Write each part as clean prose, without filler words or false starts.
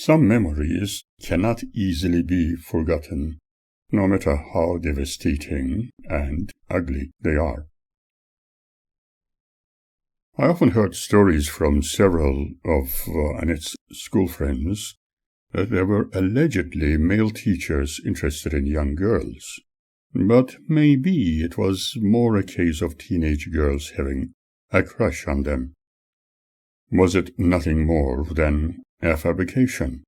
Some memories cannot easily be forgotten, no matter how devastating and ugly they are. I often heard stories from several of Annette's school friends that there were allegedly male teachers interested in young girls, but maybe it was more a case of teenage girls having a crush on them. Was it nothing more than a fabrication?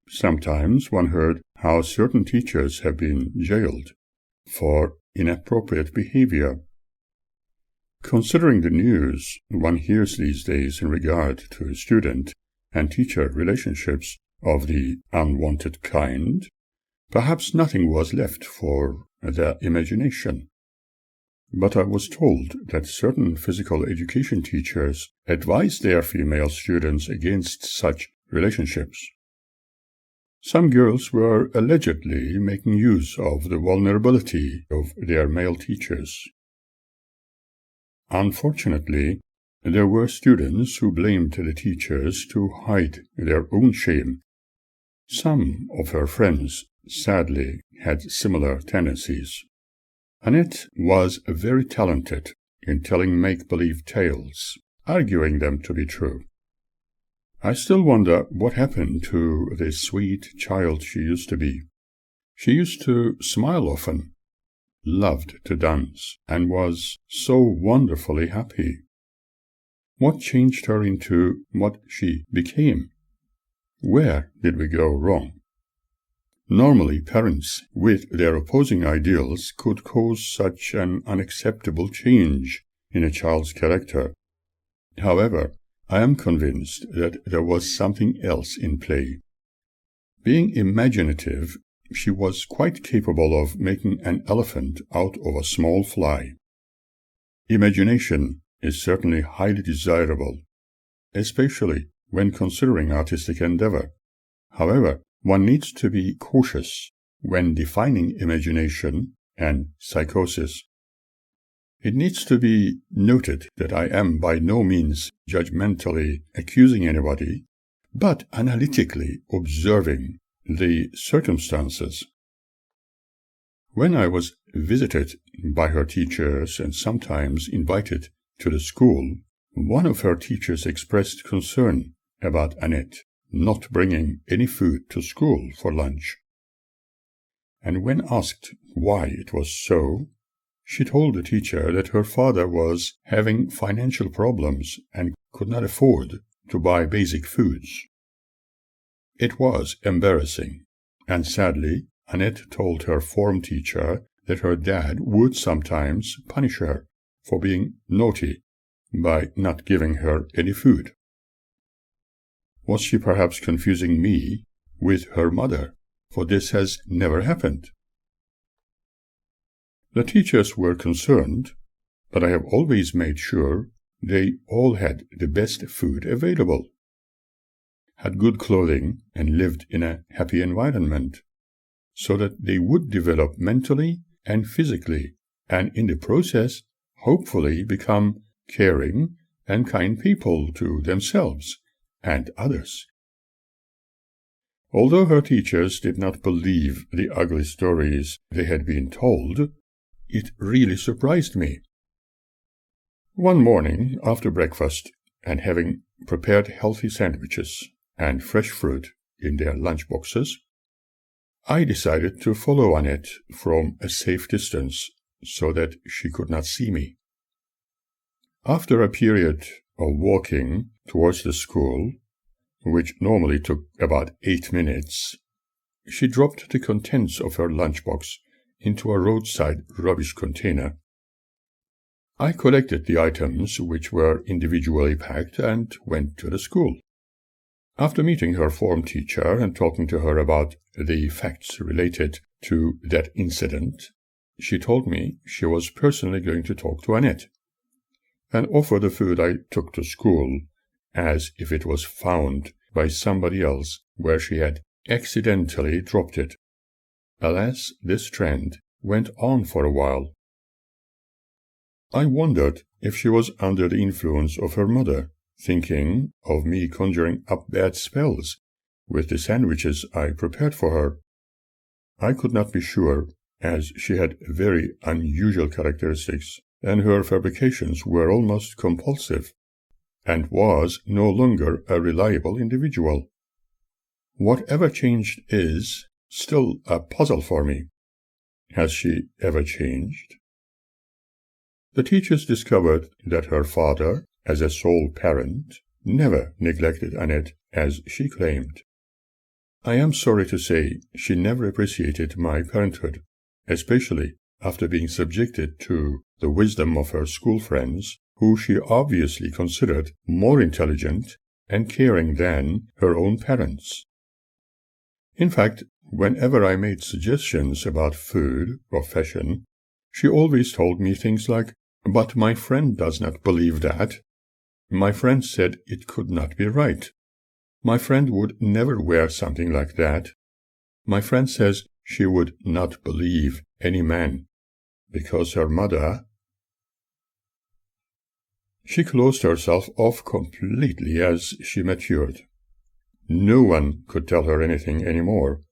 Sometimes one heard how certain teachers have been jailed for inappropriate behavior. Considering the news one hears these days in regard to student and teacher relationships of the unwanted kind, perhaps nothing was left for the imagination. But I was told that certain physical education teachers advised their female students against such relationships. Some girls were allegedly making use of the vulnerability of their male teachers. Unfortunately, there were students who blamed the teachers to hide their own shame. Some of her friends, sadly, had similar tendencies. Annette was very talented in telling make-believe tales, arguing them to be true. I still wonder what happened to the sweet child she used to be. She used to smile often, loved to dance, and was so wonderfully happy. What changed her into what she became? Where did we go wrong? Normally, parents with their opposing ideals could cause such an unacceptable change in a child's character. However, I am convinced that there was something else in play. Being imaginative, she was quite capable of making an elephant out of a small fly. Imagination is certainly highly desirable, especially when considering artistic endeavor. However, one needs to be cautious when defining imagination and psychosis. It needs to be noted that I am by no means judgmentally accusing anybody, but analytically observing the circumstances. When I was visited by her teachers and sometimes invited to the school, one of her teachers expressed concern about Annette not bringing any food to school for lunch. And when asked why it was so, she told the teacher that her father was having financial problems and could not afford to buy basic foods. It was embarrassing, and sadly, Annette told her form teacher that her dad would sometimes punish her for being naughty by not giving her any food. Was she perhaps confusing me with her mother? For this has never happened. The teachers were concerned, but I have always made sure they all had the best food available, had good clothing, and lived in a happy environment, so that they would develop mentally and physically, and in the process, hopefully become caring and kind people to themselves and others. Although her teachers did not believe the ugly stories they had been told, it really surprised me. One morning, after breakfast, and having prepared healthy sandwiches and fresh fruit in their lunch boxes, I decided to follow Annette from a safe distance so that she could not see me. After a period of walking towards the school, which normally took about 8 minutes, she dropped the contents of her lunchbox into a roadside rubbish container. I collected the items which were individually packed and went to the school. After meeting her form teacher and talking to her about the facts related to that incident, she told me she was personally going to talk to Annette and offer the food I took to school as if it was found by somebody else where she had accidentally dropped it. Alas, this trend went on for a while. I wondered if she was under the influence of her mother, thinking of me conjuring up bad spells with the sandwiches I prepared for her. I could not be sure, as she had very unusual characteristics, and her fabrications were almost compulsive, and was no longer a reliable individual. Whatever changed is still a puzzle for me. Has she ever changed? The teachers discovered that her father, as a sole parent, never neglected Annette as she claimed. I am sorry to say she never appreciated my parenthood, especially after being subjected to the wisdom of her school friends, who she obviously considered more intelligent and caring than her own parents. In fact, whenever I made suggestions about food or fashion, she always told me things like, "But my friend does not believe that. My friend said it could not be right. My friend would never wear something like that. My friend says she would not believe any man, because her mother—" She closed herself off completely as she matured. No one could tell her anything any more,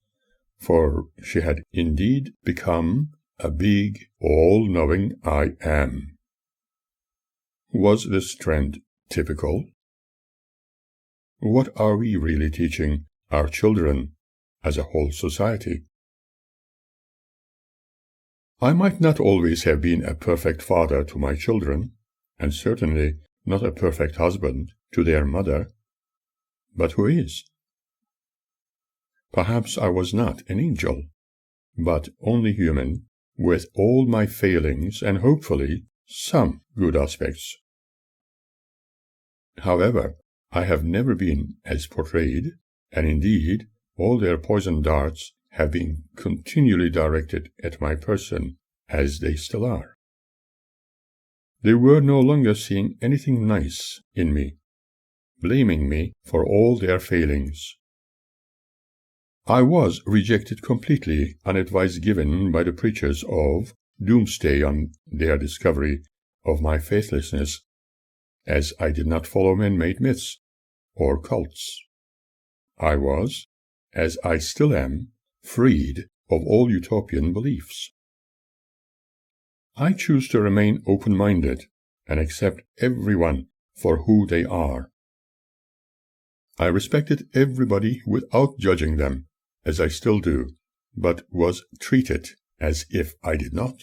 for she had indeed become a big, all-knowing I am. Was this trend typical? What are we really teaching our children as a whole society? I might not always have been a perfect father to my children, and certainly not a perfect husband to their mother, but who is? Perhaps I was not an angel, but only human, with all my failings and hopefully some good aspects. However, I have never been as portrayed, and indeed all their poisoned darts have been continually directed at my person, as they still are. They were no longer seeing anything nice in me, blaming me for all their failings. I was rejected completely on advice given by the preachers of doomsday on their discovery of my faithlessness, as I did not follow man-made myths or cults. I was, as I still am, freed of all utopian beliefs. I choose to remain open-minded and accept everyone for who they are. I respected everybody without judging them, as I still do, but was treated as if I did not.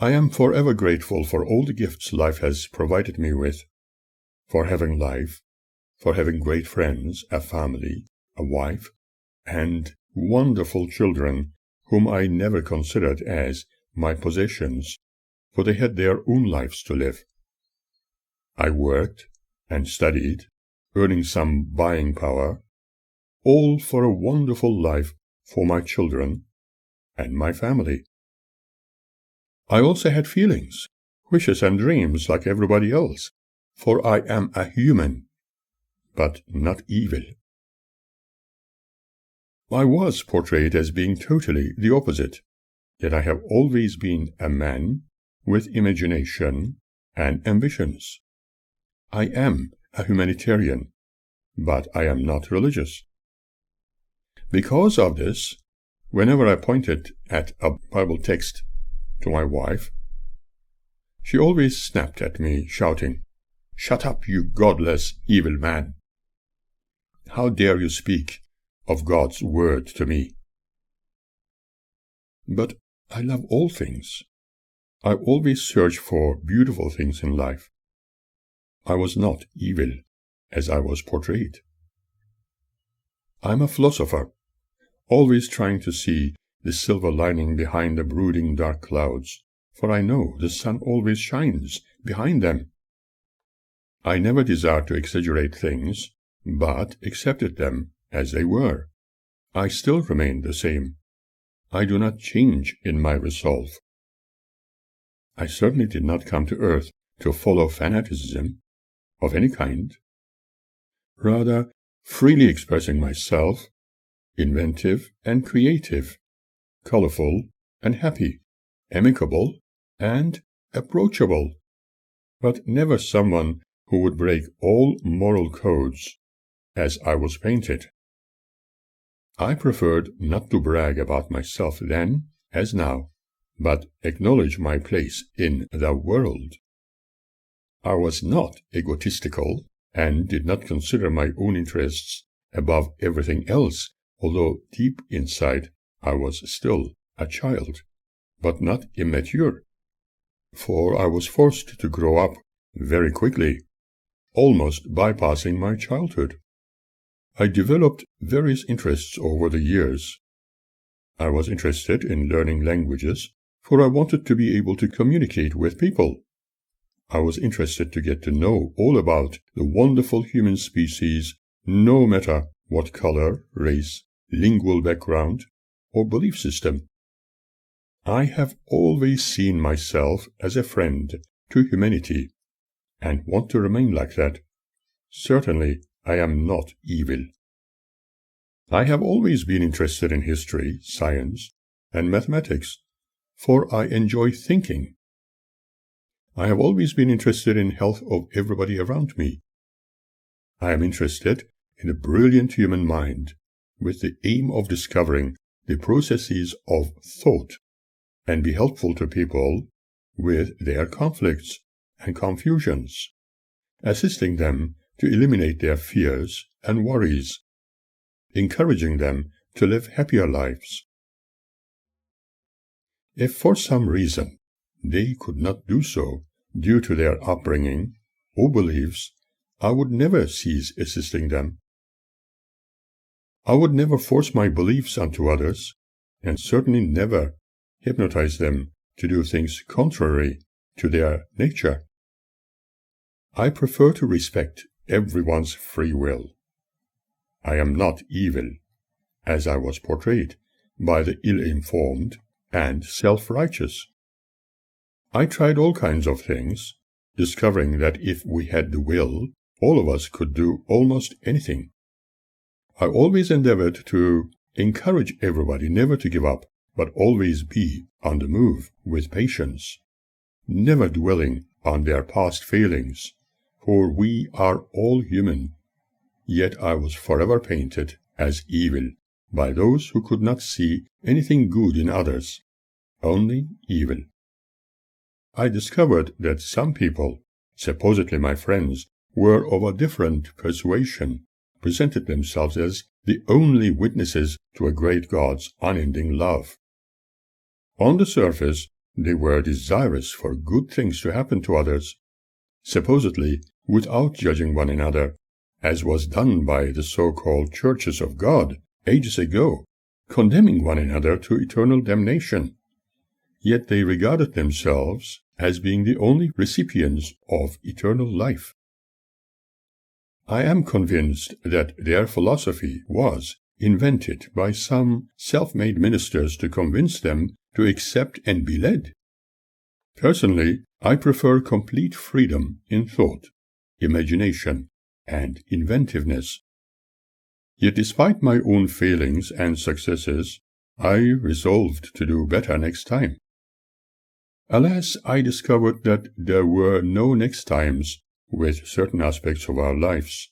I am forever grateful for all the gifts life has provided me with, for having life, for having great friends, a family, a wife, and wonderful children whom I never considered as my possessions, for they had their own lives to live. I worked and studied, earning some buying power, all for a wonderful life for my children and my family. I also had feelings, wishes and dreams like everybody else, for I am a human, but not evil. I was portrayed as being totally the opposite, yet I have always been a man with imagination and ambitions. I am a humanitarian, but I am not religious. Because of this, whenever I pointed at a Bible text to my wife, she always snapped at me, shouting, "Shut up, you godless, evil man! How dare you speak of God's word to me?" But I love all things. I always search for beautiful things in life. I was not evil, as I was portrayed. I'm a philosopher, always trying to see the silver lining behind the brooding dark clouds, for I know the sun always shines behind them. I never desired to exaggerate things, but accepted them as they were. I still remain the same. I do not change in my resolve. I certainly did not come to earth to follow fanaticism of any kind. Rather, freely expressing myself, inventive and creative, colorful and happy, amicable and approachable, but never someone who would break all moral codes as I was painted. I preferred not to brag about myself then as now, but acknowledge my place in the world. I was not egotistical and did not consider my own interests above everything else, although deep inside I was still a child, but not immature, for I was forced to grow up very quickly, almost bypassing my childhood. I developed various interests over the years. I was interested in learning languages, for I wanted to be able to communicate with people. I was interested to get to know all about the wonderful human species, no matter what color, race, lingual background, or belief system. I have always seen myself as a friend to humanity, and want to remain like that. Certainly, I am not evil. I have always been interested in history, science, and mathematics, for I enjoy thinking. I have always been interested in the health of everybody around me. I am interested in a brilliant human mind, with the aim of discovering the processes of thought and be helpful to people with their conflicts and confusions, assisting them to eliminate their fears and worries, encouraging them to live happier lives. If for some reason they could not do so due to their upbringing or beliefs, I would never cease assisting them. I would never force my beliefs onto others, and certainly never hypnotize them to do things contrary to their nature. I prefer to respect everyone's free will. I am not evil, as I was portrayed by the ill-informed and self-righteous. I tried all kinds of things, discovering that if we had the will, all of us could do almost anything. I always endeavored to encourage everybody never to give up, but always be on the move with patience, never dwelling on their past failings, for we are all human. Yet I was forever painted as evil by those who could not see anything good in others, only evil. I discovered that some people, supposedly my friends, were of a different persuasion, presented themselves as the only witnesses to a great God's unending love. On the surface, they were desirous for good things to happen to others, supposedly without judging one another, as was done by the so-called churches of God ages ago, condemning one another to eternal damnation. Yet they regarded themselves as being the only recipients of eternal life. I am convinced that their philosophy was invented by some self-made ministers to convince them to accept and be led. Personally, I prefer complete freedom in thought, imagination, and inventiveness. Yet despite my own failings and successes, I resolved to do better next time. Alas, I discovered that there were no next times with certain aspects of our lives.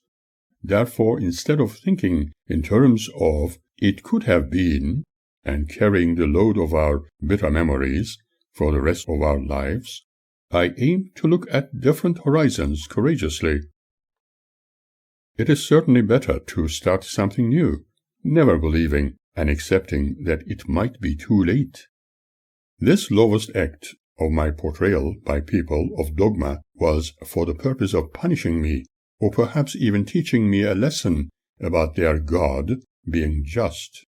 Therefore, instead of thinking in terms of it could have been, and carrying the load of our bitter memories for the rest of our lives, I aim to look at different horizons courageously. It is certainly better to start something new, never believing and accepting that it might be too late. This lowest act of my portrayal by people of dogma was for the purpose of punishing me, or perhaps even teaching me a lesson about their God being just.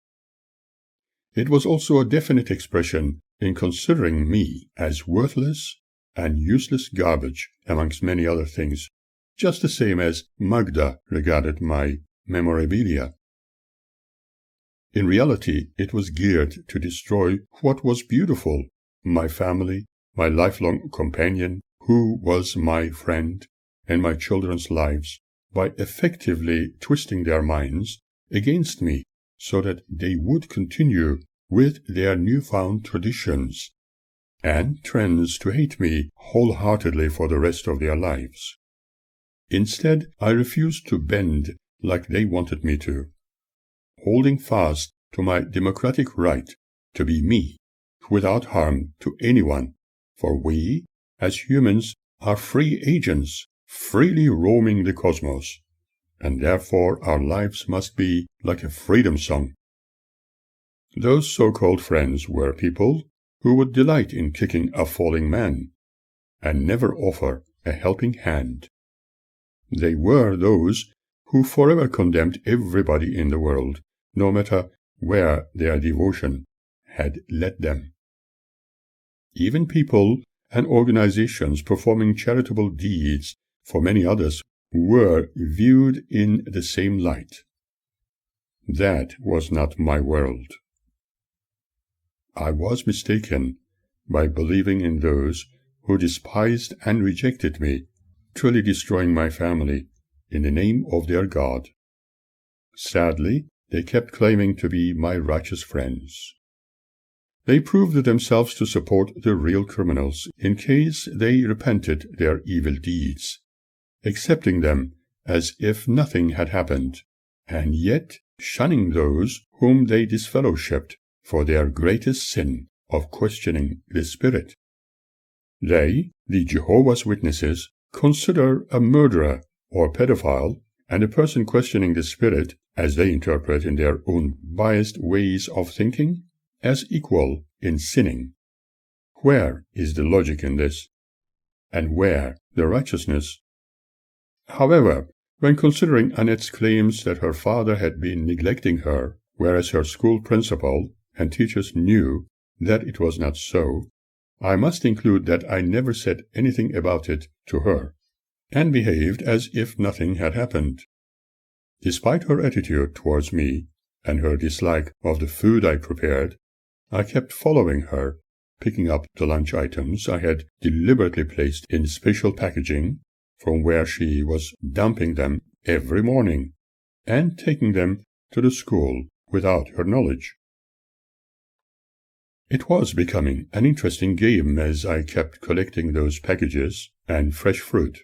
It was also a definite expression in considering me as worthless and useless garbage, amongst many other things, just the same as Magda regarded my memorabilia. In reality, it was geared to destroy what was beautiful, my family, my lifelong companion, who was my friend, and my children's lives, by effectively twisting their minds against me so that they would continue with their newfound traditions and trends to hate me wholeheartedly for the rest of their lives. Instead, I refused to bend like they wanted me to, holding fast to my democratic right to be me, without harm to anyone, for we, as humans, are free agents, freely roaming the cosmos, and therefore our lives must be like a freedom song. Those so-called friends were people who would delight in kicking a falling man, and never offer a helping hand. They were those who forever condemned everybody in the world, no matter where their devotion had led them. Even people and organizations performing charitable deeds for many others were viewed in the same light. That was not my world. I was mistaken by believing in those who despised and rejected me, truly destroying my family in the name of their God. Sadly, they kept claiming to be my righteous friends. They proved themselves to support the real criminals in case they repented their evil deeds, accepting them as if nothing had happened, and yet shunning those whom they disfellowshipped for their greatest sin of questioning the Spirit. They, the Jehovah's Witnesses, consider a murderer or pedophile and a person questioning the Spirit, as they interpret in their own biased ways of thinking, as equal in sinning. Where is the logic in this? And where the righteousness? However, when considering Annette's claims that her father had been neglecting her, whereas her school principal and teachers knew that it was not so, I must include that I never said anything about it to her, and behaved as if nothing had happened. Despite her attitude towards me and her dislike of the food I prepared, I kept following her, picking up the lunch items I had deliberately placed in special packaging from where she was dumping them every morning, and taking them to the school without her knowledge. It was becoming an interesting game as I kept collecting those packages and fresh fruit.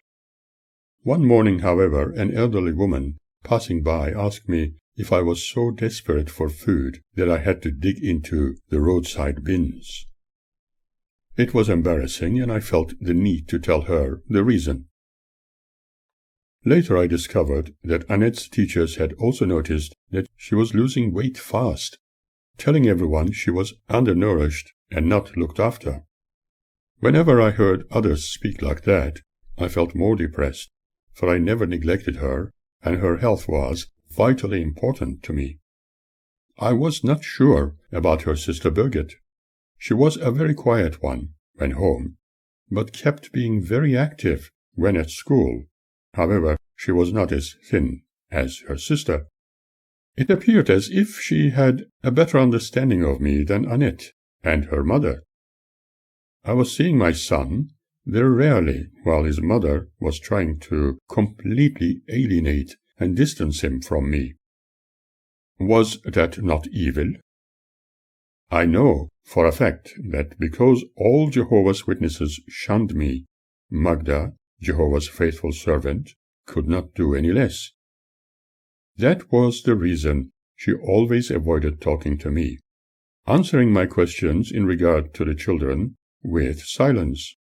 One morning, however, an elderly woman passing by asked me if I was so desperate for food that I had to dig into the roadside bins. It was embarrassing, and I felt the need to tell her the reason. Later I discovered that Annette's teachers had also noticed that she was losing weight fast, telling everyone she was undernourished and not looked after. Whenever I heard others speak like that, I felt more depressed, for I never neglected her, and her health was vitally important to me. I was not sure about her sister Birgit. She was a very quiet one when home, but kept being very active when at school. However, she was not as thin as her sister. It appeared as if she had a better understanding of me than Annette and her mother. I was seeing my son very rarely while his mother was trying to completely alienate and distance him from me. Was that not evil? I know for a fact that because all Jehovah's Witnesses shunned me, Magda, Jehovah's faithful servant, could not do any less. That was the reason she always avoided talking to me, answering my questions in regard to the children with silence.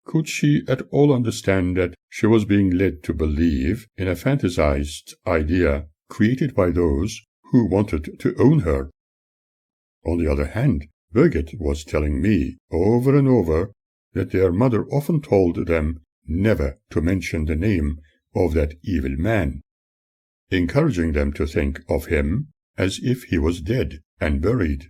Could she at all understand that she was being led to believe in a fantasized idea created by those who wanted to own her? On the other hand, Birgit was telling me over and over that their mother often told them never to mention the name of that evil man, encouraging them to think of him as if he was dead and buried.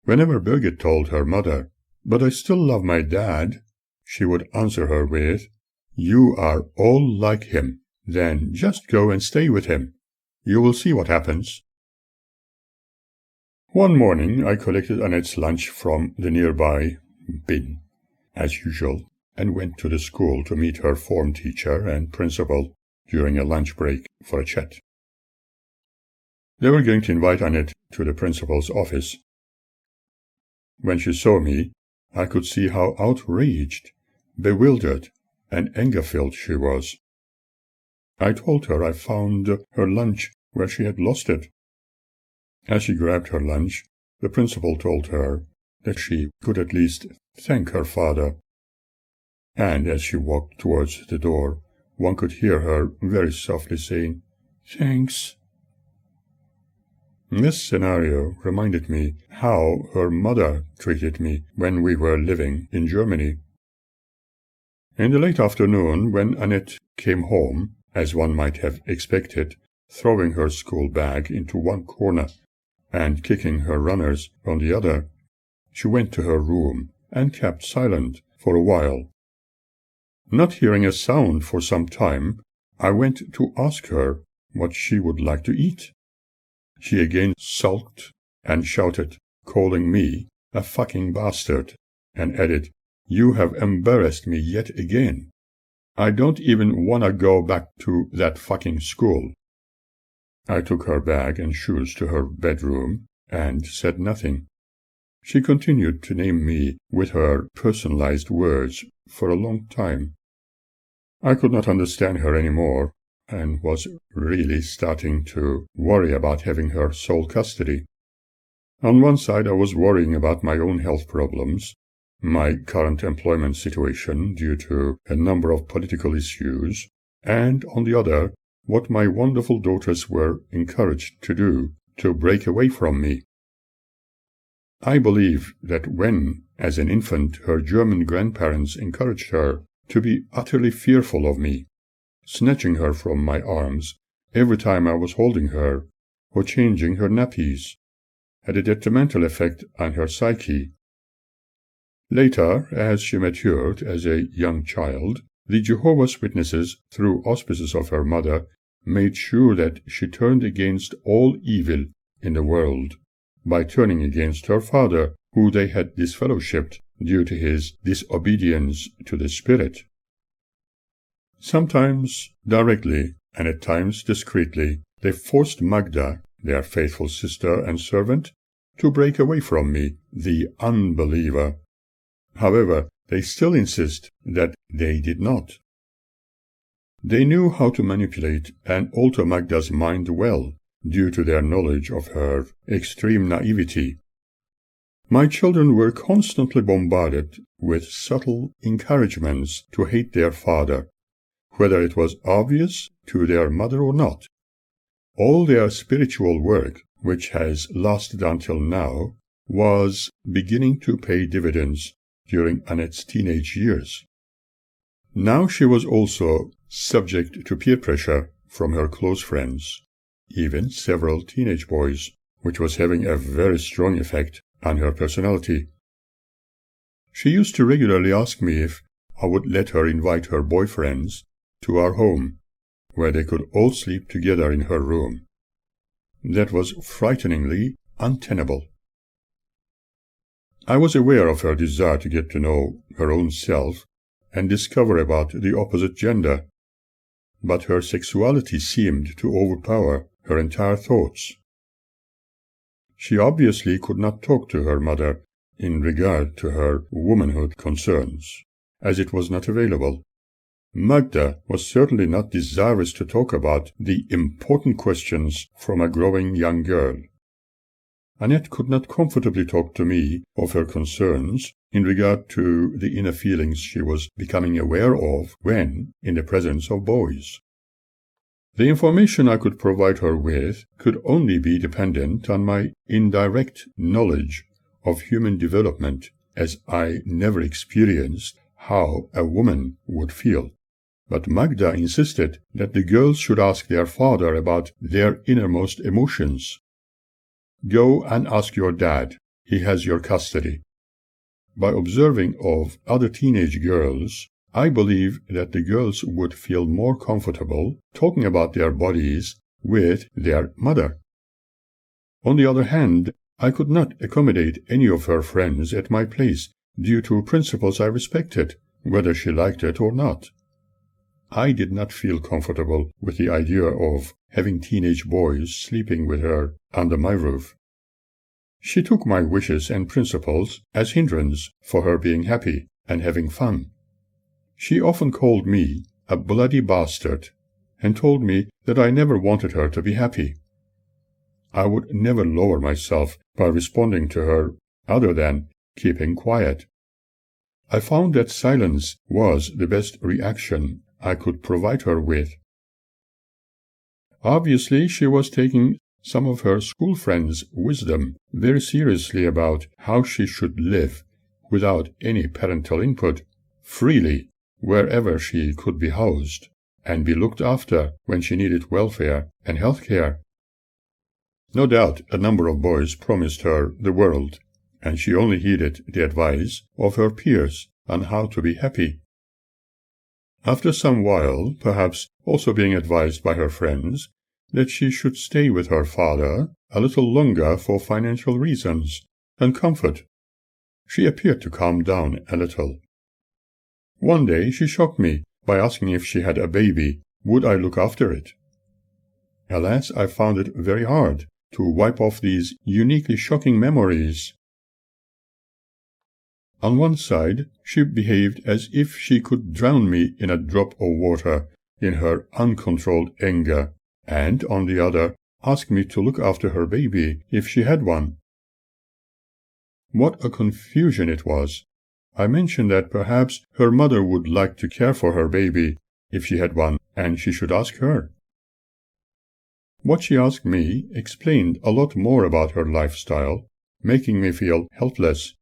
Whenever Birgit told her mother, "But I still love my dad," she would answer her with, "You are all like him. Then just go and stay with him. You will see what happens." One morning I collected Annette's lunch from the nearby bin, as usual, and went to the school to meet her form teacher and principal during a lunch break for a chat. They were going to invite Annette to the principal's office. When she saw me, I could see how outraged, bewildered, and anger-filled she was. I told her I found her lunch where she had lost it. As she grabbed her lunch, the principal told her that she could at least thank her father. And as she walked towards the door, one could hear her very softly saying, "Thanks." This scenario reminded me how her mother treated me when we were living in Germany. In the late afternoon, when Annette came home, as one might have expected, throwing her school bag into one corner and kicking her runners on the other, she went to her room and kept silent for a while. Not hearing a sound for some time, I went to ask her what she would like to eat. She again sulked and shouted, calling me a fucking bastard, and added, "You have embarrassed me yet again. I don't even want to go back to that fucking school." I took her bag and shoes to her bedroom and said nothing. She continued to name me with her personalized words for a long time. I could not understand her any more, and was really starting to worry about having her sole custody. On one side, I was worrying about my own health problems, my current employment situation due to a number of political issues, and on the other, what my wonderful daughters were encouraged to do to break away from me. I believe that when, as an infant, her German grandparents encouraged her to be utterly fearful of me, snatching her from my arms every time I was holding her, or changing her nappies, had a detrimental effect on her psyche. Later, as she matured as a young child, the Jehovah's Witnesses, through auspices of her mother, made sure that she turned against all evil in the world by turning against her father, who they had disfellowshipped due to his disobedience to the Spirit. Sometimes directly, and at times discreetly, they forced Magda, their faithful sister and servant, to break away from me, the unbeliever. However, they still insist that they did not. They knew how to manipulate and alter Magda's mind well, due to their knowledge of her extreme naivety. My children were constantly bombarded with subtle encouragements to hate their father, whether it was obvious to their mother or not. All their spiritual work, which has lasted until now, was beginning to pay dividends during Annette's teenage years. Now she was also subject to peer pressure from her close friends, even several teenage boys, which was having a very strong effect on her personality. She used to regularly ask me if I would let her invite her boyfriends to our home, where they could all sleep together in her room. That was frighteningly untenable. I was aware of her desire to get to know her own self and discover about the opposite gender, but her sexuality seemed to overpower her entire thoughts. She obviously could not talk to her mother in regard to her womanhood concerns, as it was not available. Magda was certainly not desirous to talk about the important questions from a growing young girl. Annette could not comfortably talk to me of her concerns in regard to the inner feelings she was becoming aware of when in the presence of boys. The information I could provide her with could only be dependent on my indirect knowledge of human development, as I never experienced how a woman would feel. But Magda insisted that the girls should ask their father about their innermost emotions. "Go and ask your dad. He has your custody." By observing of other teenage girls, I believe that the girls would feel more comfortable talking about their bodies with their mother. On the other hand, I could not accommodate any of her friends at my place due to principles I respected, whether she liked it or not. I did not feel comfortable with the idea of having teenage boys sleeping with her under my roof. She took my wishes and principles as hindrance for her being happy and having fun. She often called me a bloody bastard, and told me that I never wanted her to be happy. I would never lower myself by responding to her other than keeping quiet. I found that silence was the best reaction I could provide her with. Obviously, she was taking some of her school friends' wisdom very seriously about how she should live without any parental input, freely, wherever she could be housed, and be looked after when she needed welfare and health care. No doubt a number of boys promised her the world, and she only heeded the advice of her peers on how to be happy. After some while, perhaps also being advised by her friends that she should stay with her father a little longer for financial reasons and comfort, she appeared to calm down a little. One day she shocked me by asking if she had a baby, would I look after it? Alas, I found it very hard to wipe off these uniquely shocking memories. On one side, she behaved as if she could drown me in a drop of water in her uncontrolled anger, and on the other, asked me to look after her baby if she had one. What a confusion it was! I mentioned that perhaps her mother would like to care for her baby if she had one, and she should ask her. What she asked me explained a lot more about her lifestyle, making me feel helpless.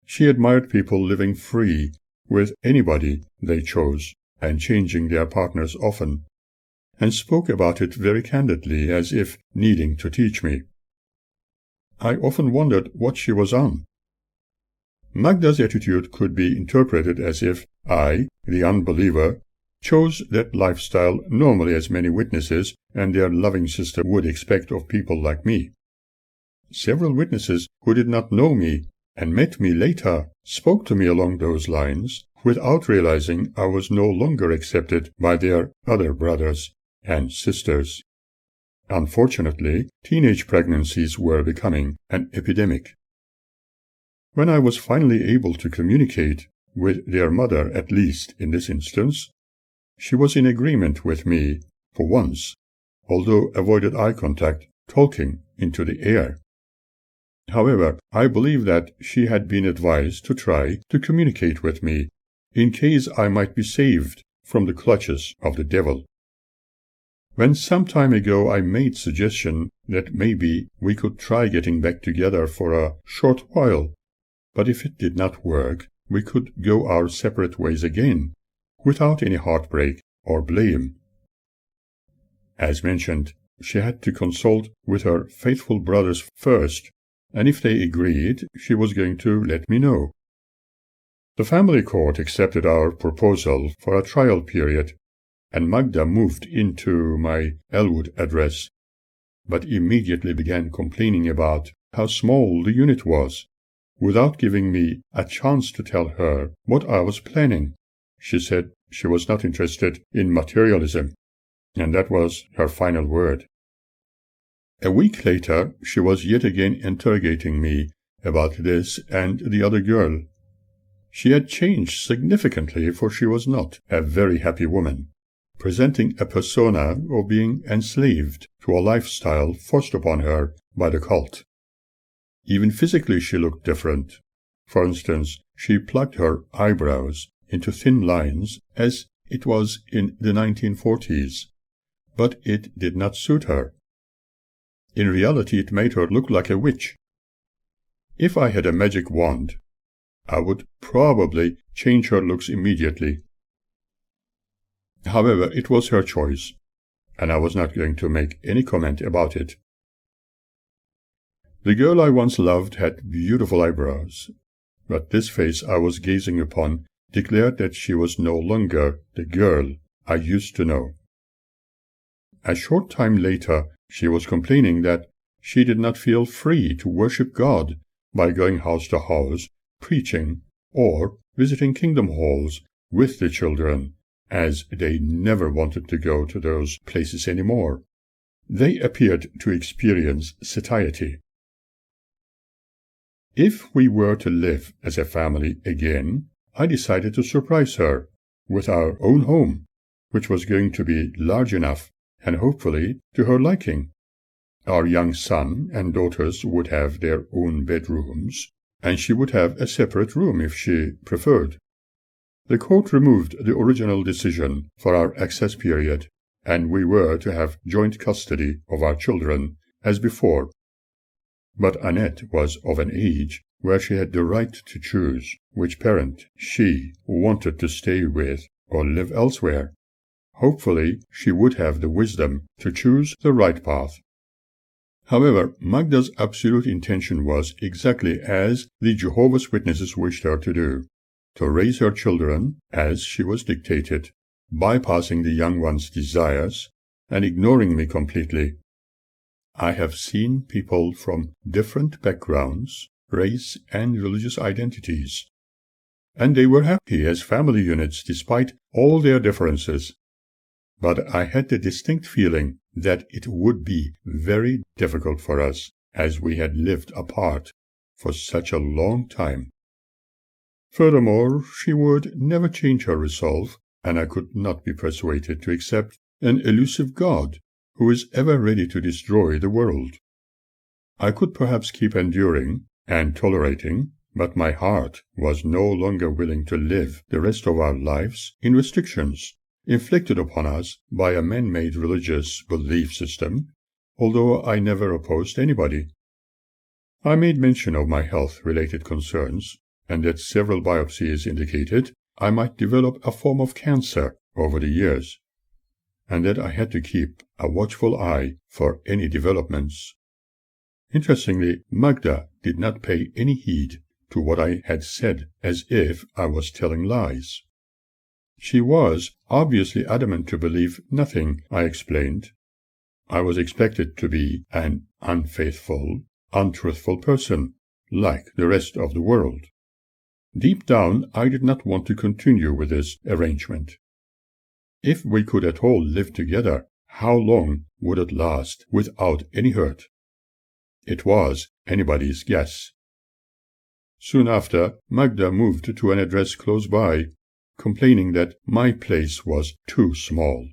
She admired people living free with anybody they chose and changing their partners often, and spoke about it very candidly as if needing to teach me. I often wondered what she was on. Magda's attitude could be interpreted as if I, the unbeliever, chose that lifestyle normally as many witnesses and their loving sister would expect of people like me. Several witnesses who did not know me and met me later spoke to me along those lines without realizing I was no longer accepted by their other brothers and sisters. Unfortunately, teenage pregnancies were becoming an epidemic. When I was finally able to communicate with their mother, at least in this instance, she was in agreement with me for once, although avoided eye contact, talking into the air. However, I believe that she had been advised to try to communicate with me, in case I might be saved from the clutches of the devil. When some time ago I made suggestion that maybe we could try getting back together for a short while, but if it did not work, we could go our separate ways again, without any heartbreak or blame. As mentioned, she had to consult with her faithful brothers first, and if they agreed, she was going to let me know. The family court accepted our proposal for a trial period, and Magda moved into my Elwood address, but immediately began complaining about how small the unit was, without giving me a chance to tell her what I was planning. She said she was not interested in materialism, and that was her final word. A week later, she was yet again interrogating me about this and the other girl. She had changed significantly, for she was not a very happy woman, presenting a persona of being enslaved to a lifestyle forced upon her by the cult. Even physically she looked different. For instance, she plucked her eyebrows into thin lines as it was in the 1940s, but it did not suit her. In reality, it made her look like a witch. If I had a magic wand, I would probably change her looks immediately. However, it was her choice, and I was not going to make any comment about it. The girl I once loved had beautiful eyebrows, but this face I was gazing upon declared that she was no longer the girl I used to know. A short time later, she was complaining that she did not feel free to worship God by going house to house, preaching, or visiting kingdom halls with the children, as they never wanted to go to those places anymore. They appeared to experience satiety. If we were to live as a family again, I decided to surprise her with our own home, which was going to be large enough and hopefully to her liking. Our young son and daughters would have their own bedrooms, and she would have a separate room if she preferred. The court removed the original decision for our access period, and we were to have joint custody of our children as before. But Annette was of an age where she had the right to choose which parent she wanted to stay with or live elsewhere. Hopefully, she would have the wisdom to choose the right path. However, Magda's absolute intention was exactly as the Jehovah's Witnesses wished her to do, to raise her children as she was dictated, bypassing the young one's desires and ignoring me completely. I have seen people from different backgrounds, race, and religious identities, and they were happy as family units despite all their differences. But I had the distinct feeling that it would be very difficult for us, as we had lived apart for such a long time. Furthermore, she would never change her resolve, and I could not be persuaded to accept an elusive God who is ever ready to destroy the world. I could perhaps keep enduring and tolerating, but my heart was no longer willing to live the rest of our lives in restrictions inflicted upon us by a man-made religious belief system, although I never opposed anybody. I made mention of my health-related concerns, and that several biopsies indicated I might develop a form of cancer over the years, and that I had to keep a watchful eye for any developments. Interestingly, Magda did not pay any heed to what I had said, as if I was telling lies. She was obviously adamant to believe nothing I explained. I was expected to be an unfaithful, untruthful person, like the rest of the world. Deep down, I did not want to continue with this arrangement. If we could at all live together, how long would it last without any hurt? It was anybody's guess. Soon after, Magda moved to an address close by, complaining that my place was too small.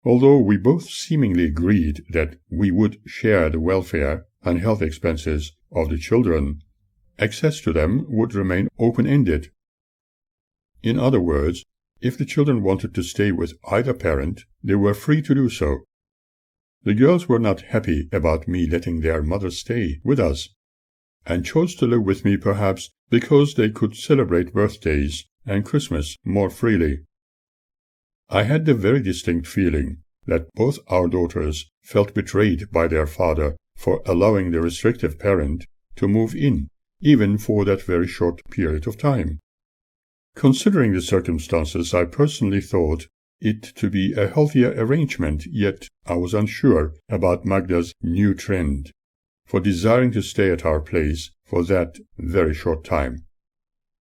Although we both seemingly agreed that we would share the welfare and health expenses of the children, access to them would remain open-ended. In other words, if the children wanted to stay with either parent, they were free to do so. The girls were not happy about me letting their mother stay with us, and chose to live with me perhaps because they could celebrate birthdays and Christmas more freely. I had the very distinct feeling that both our daughters felt betrayed by their father for allowing the restrictive parent to move in, even for that very short period of time. Considering the circumstances, I personally thought it to be a healthier arrangement, yet I was unsure about Magda's new trend for desiring to stay at our place for that very short time.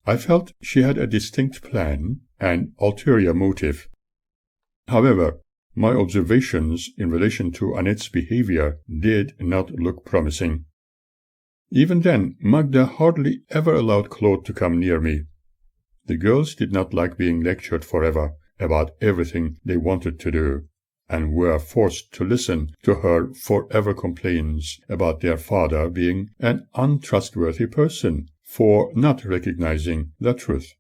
I felt she had a distinct plan and ulterior motive. However, my observations in relation to Annette's behavior did not look promising. Even then, Magda hardly ever allowed Claude to come near me. The girls did not like being lectured forever about everything they wanted to do, and were forced to listen to her forever complaints about their father being an untrustworthy person for not recognizing the truth.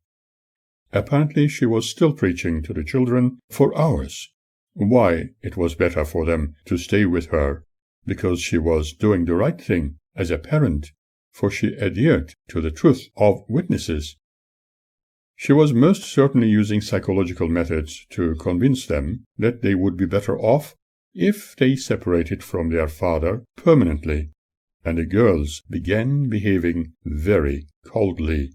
Apparently she was still preaching to the children for hours why it was better for them to stay with her, because she was doing the right thing as a parent, for she adhered to the truth of witnesses. She was most certainly using psychological methods to convince them that they would be better off if they separated from their father permanently, and the girls began behaving very coldly,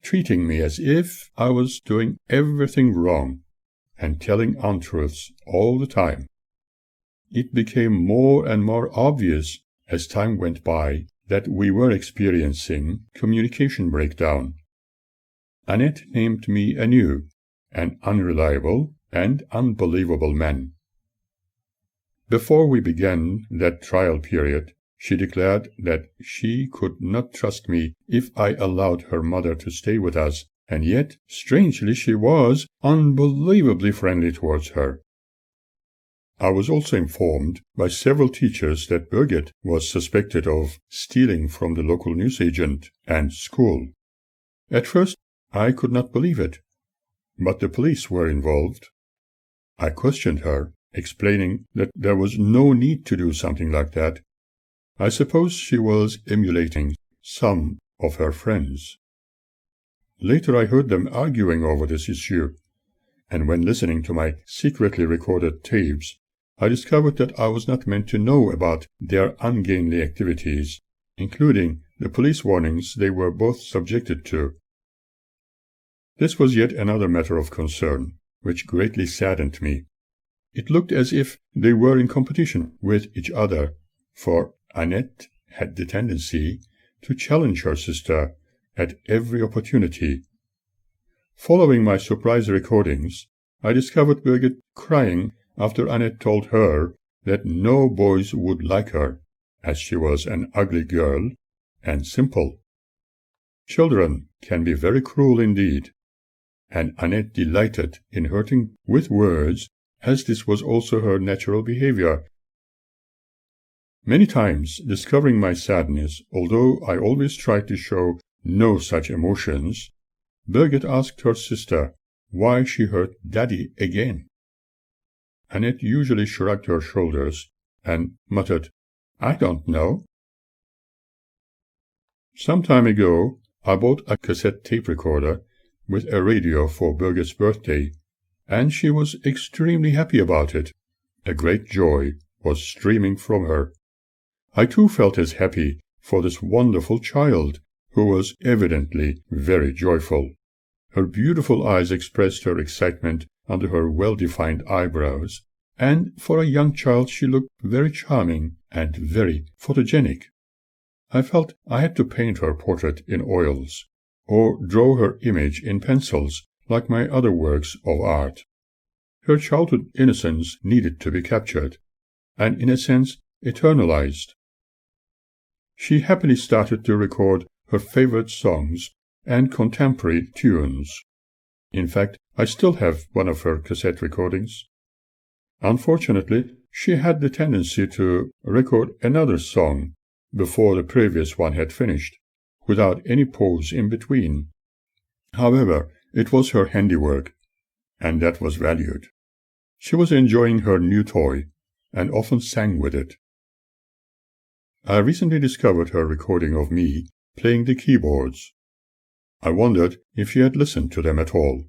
treating me as if I was doing everything wrong and telling untruths all the time. It became more and more obvious as time went by that we were experiencing communication breakdown. Annette named me anew an unreliable and unbelievable man. Before we began that trial period, she declared that she could not trust me if I allowed her mother to stay with us and yet, strangely, she was unbelievably friendly towards her. I was also informed by several teachers that Birgit was suspected of stealing from the local newsagent and school. At first, I could not believe it, but the police were involved. I questioned her, explaining that there was no need to do something like that. I suppose she was emulating some of her friends. Later I heard them arguing over this issue, and when listening to my secretly recorded tapes, I discovered that I was not meant to know about their ungainly activities, including the police warnings they were both subjected to. This was yet another matter of concern, which greatly saddened me. It looked as if they were in competition with each other, for Annette had the tendency to challenge her sister at every opportunity. Following my surprise recordings, I discovered Birgit crying after Annette told her that no boys would like her, as she was an ugly girl and simple. Children can be very cruel indeed, and Annette delighted in hurting with words, as this was also her natural behavior. Many times, discovering my sadness, although I always tried to show no such emotions, Birgit asked her sister why she hurt Daddy again. Annette usually shrugged her shoulders and muttered, "I don't know." Some time ago, I bought a cassette tape recorder with a radio for Birgit's birthday, and she was extremely happy about it. A great joy was streaming from her. I too felt as happy for this wonderful child, who was evidently very joyful. Her beautiful eyes expressed her excitement under her well-defined eyebrows, and for a young child she looked very charming and very photogenic. I felt I had to paint her portrait in oils, or draw her image in pencils, like my other works of art. Her childhood innocence needed to be captured, and in a sense eternalized. She happily started to record her favorite songs and contemporary tunes. In fact, I still have one of her cassette recordings. Unfortunately, she had the tendency to record another song before the previous one had finished, without any pause in between. However, it was her handiwork, and that was valued. She was enjoying her new toy, and often sang with it. I recently discovered her recording of me playing the keyboards. I wondered if she had listened to them at all.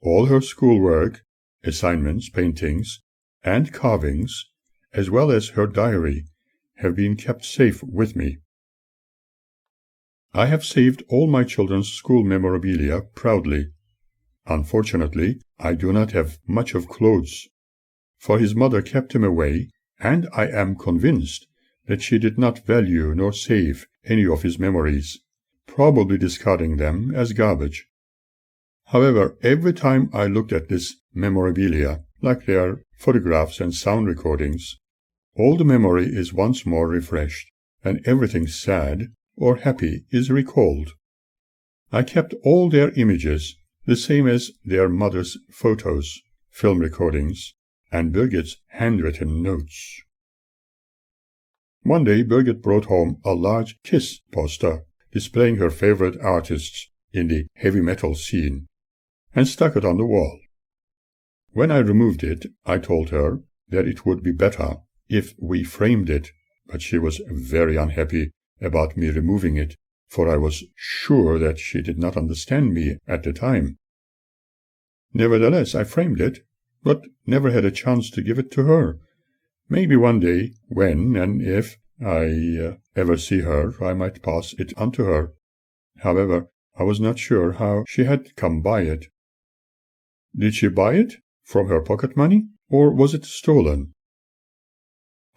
All her schoolwork, assignments, paintings, and carvings, as well as her diary, have been kept safe with me. I have saved all my children's school memorabilia proudly. Unfortunately, I do not have much of clothes, for his mother kept him away, and I am convinced that she did not value nor save any of his memories, probably discarding them as garbage. However, every time I looked at this memorabilia, like their photographs and sound recordings, all the memory is once more refreshed, and everything sad or happy is recalled. I kept all their images, the same as their mother's photos, film recordings, and Birgit's handwritten notes. One day Birgit brought home a large Kiss poster displaying her favorite artists in the heavy metal scene, and stuck it on the wall. When I removed it, I told her that it would be better if we framed it, but she was very unhappy about me removing it, for I was sure that she did not understand me at the time. Nevertheless, I framed it, but never had a chance to give it to her. Maybe one day, when and if I ever see her, I might pass it on to her. However, I was not sure how she had come by it. Did she buy it from her pocket money, or was it stolen?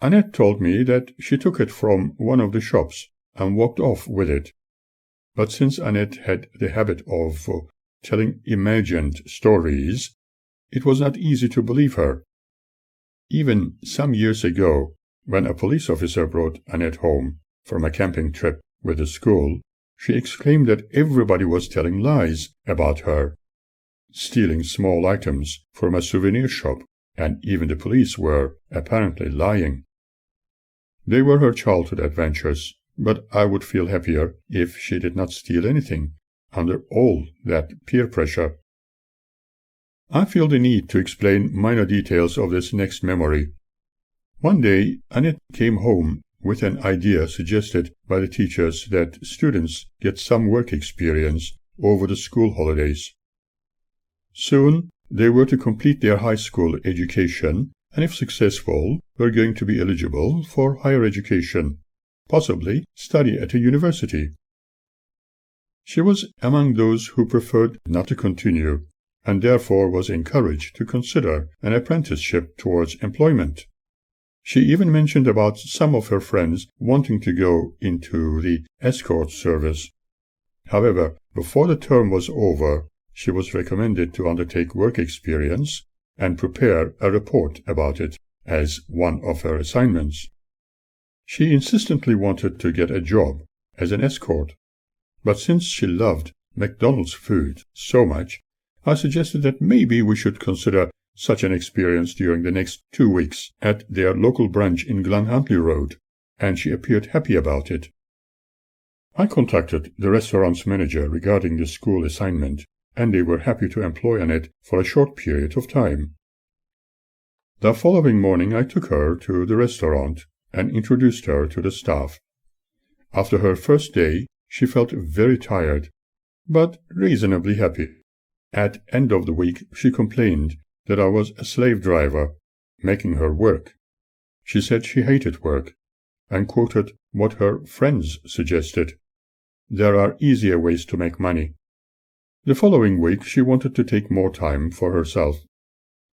Annette told me that she took it from one of the shops and walked off with it. But since Annette had the habit of telling imagined stories, it was not easy to believe her. Even some years ago, when a police officer brought Annette home from a camping trip with the school, she exclaimed that everybody was telling lies about her, stealing small items from a souvenir shop, and even the police were apparently lying. They were her childhood adventures, but I would feel happier if she did not steal anything under all that peer pressure. I feel the need to explain minor details of this next memory. One day, Annette came home with an idea suggested by the teachers that students get some work experience over the school holidays. Soon, they were to complete their high school education, and if successful, were going to be eligible for higher education, possibly study at a university. She was among those who preferred not to continue, and therefore was encouraged to consider an apprenticeship towards employment. She even mentioned about some of her friends wanting to go into the escort service. However, before the term was over, she was recommended to undertake work experience and prepare a report about it as one of her assignments. She insistently wanted to get a job as an escort, but since she loved McDonald's food so much, I suggested that maybe we should consider such an experience during the next 2 weeks at their local branch in Glenhuntly Road, and she appeared happy about it. I contacted the restaurant's manager regarding the school assignment, and they were happy to employ Annette for a short period of time. The following morning I took her to the restaurant and introduced her to the staff. After her first day, she felt very tired, but reasonably happy. At end of the week, she complained that I was a slave driver, making her work. She said she hated work, and quoted what her friends suggested. There are easier ways to make money. The following week, she wanted to take more time for herself.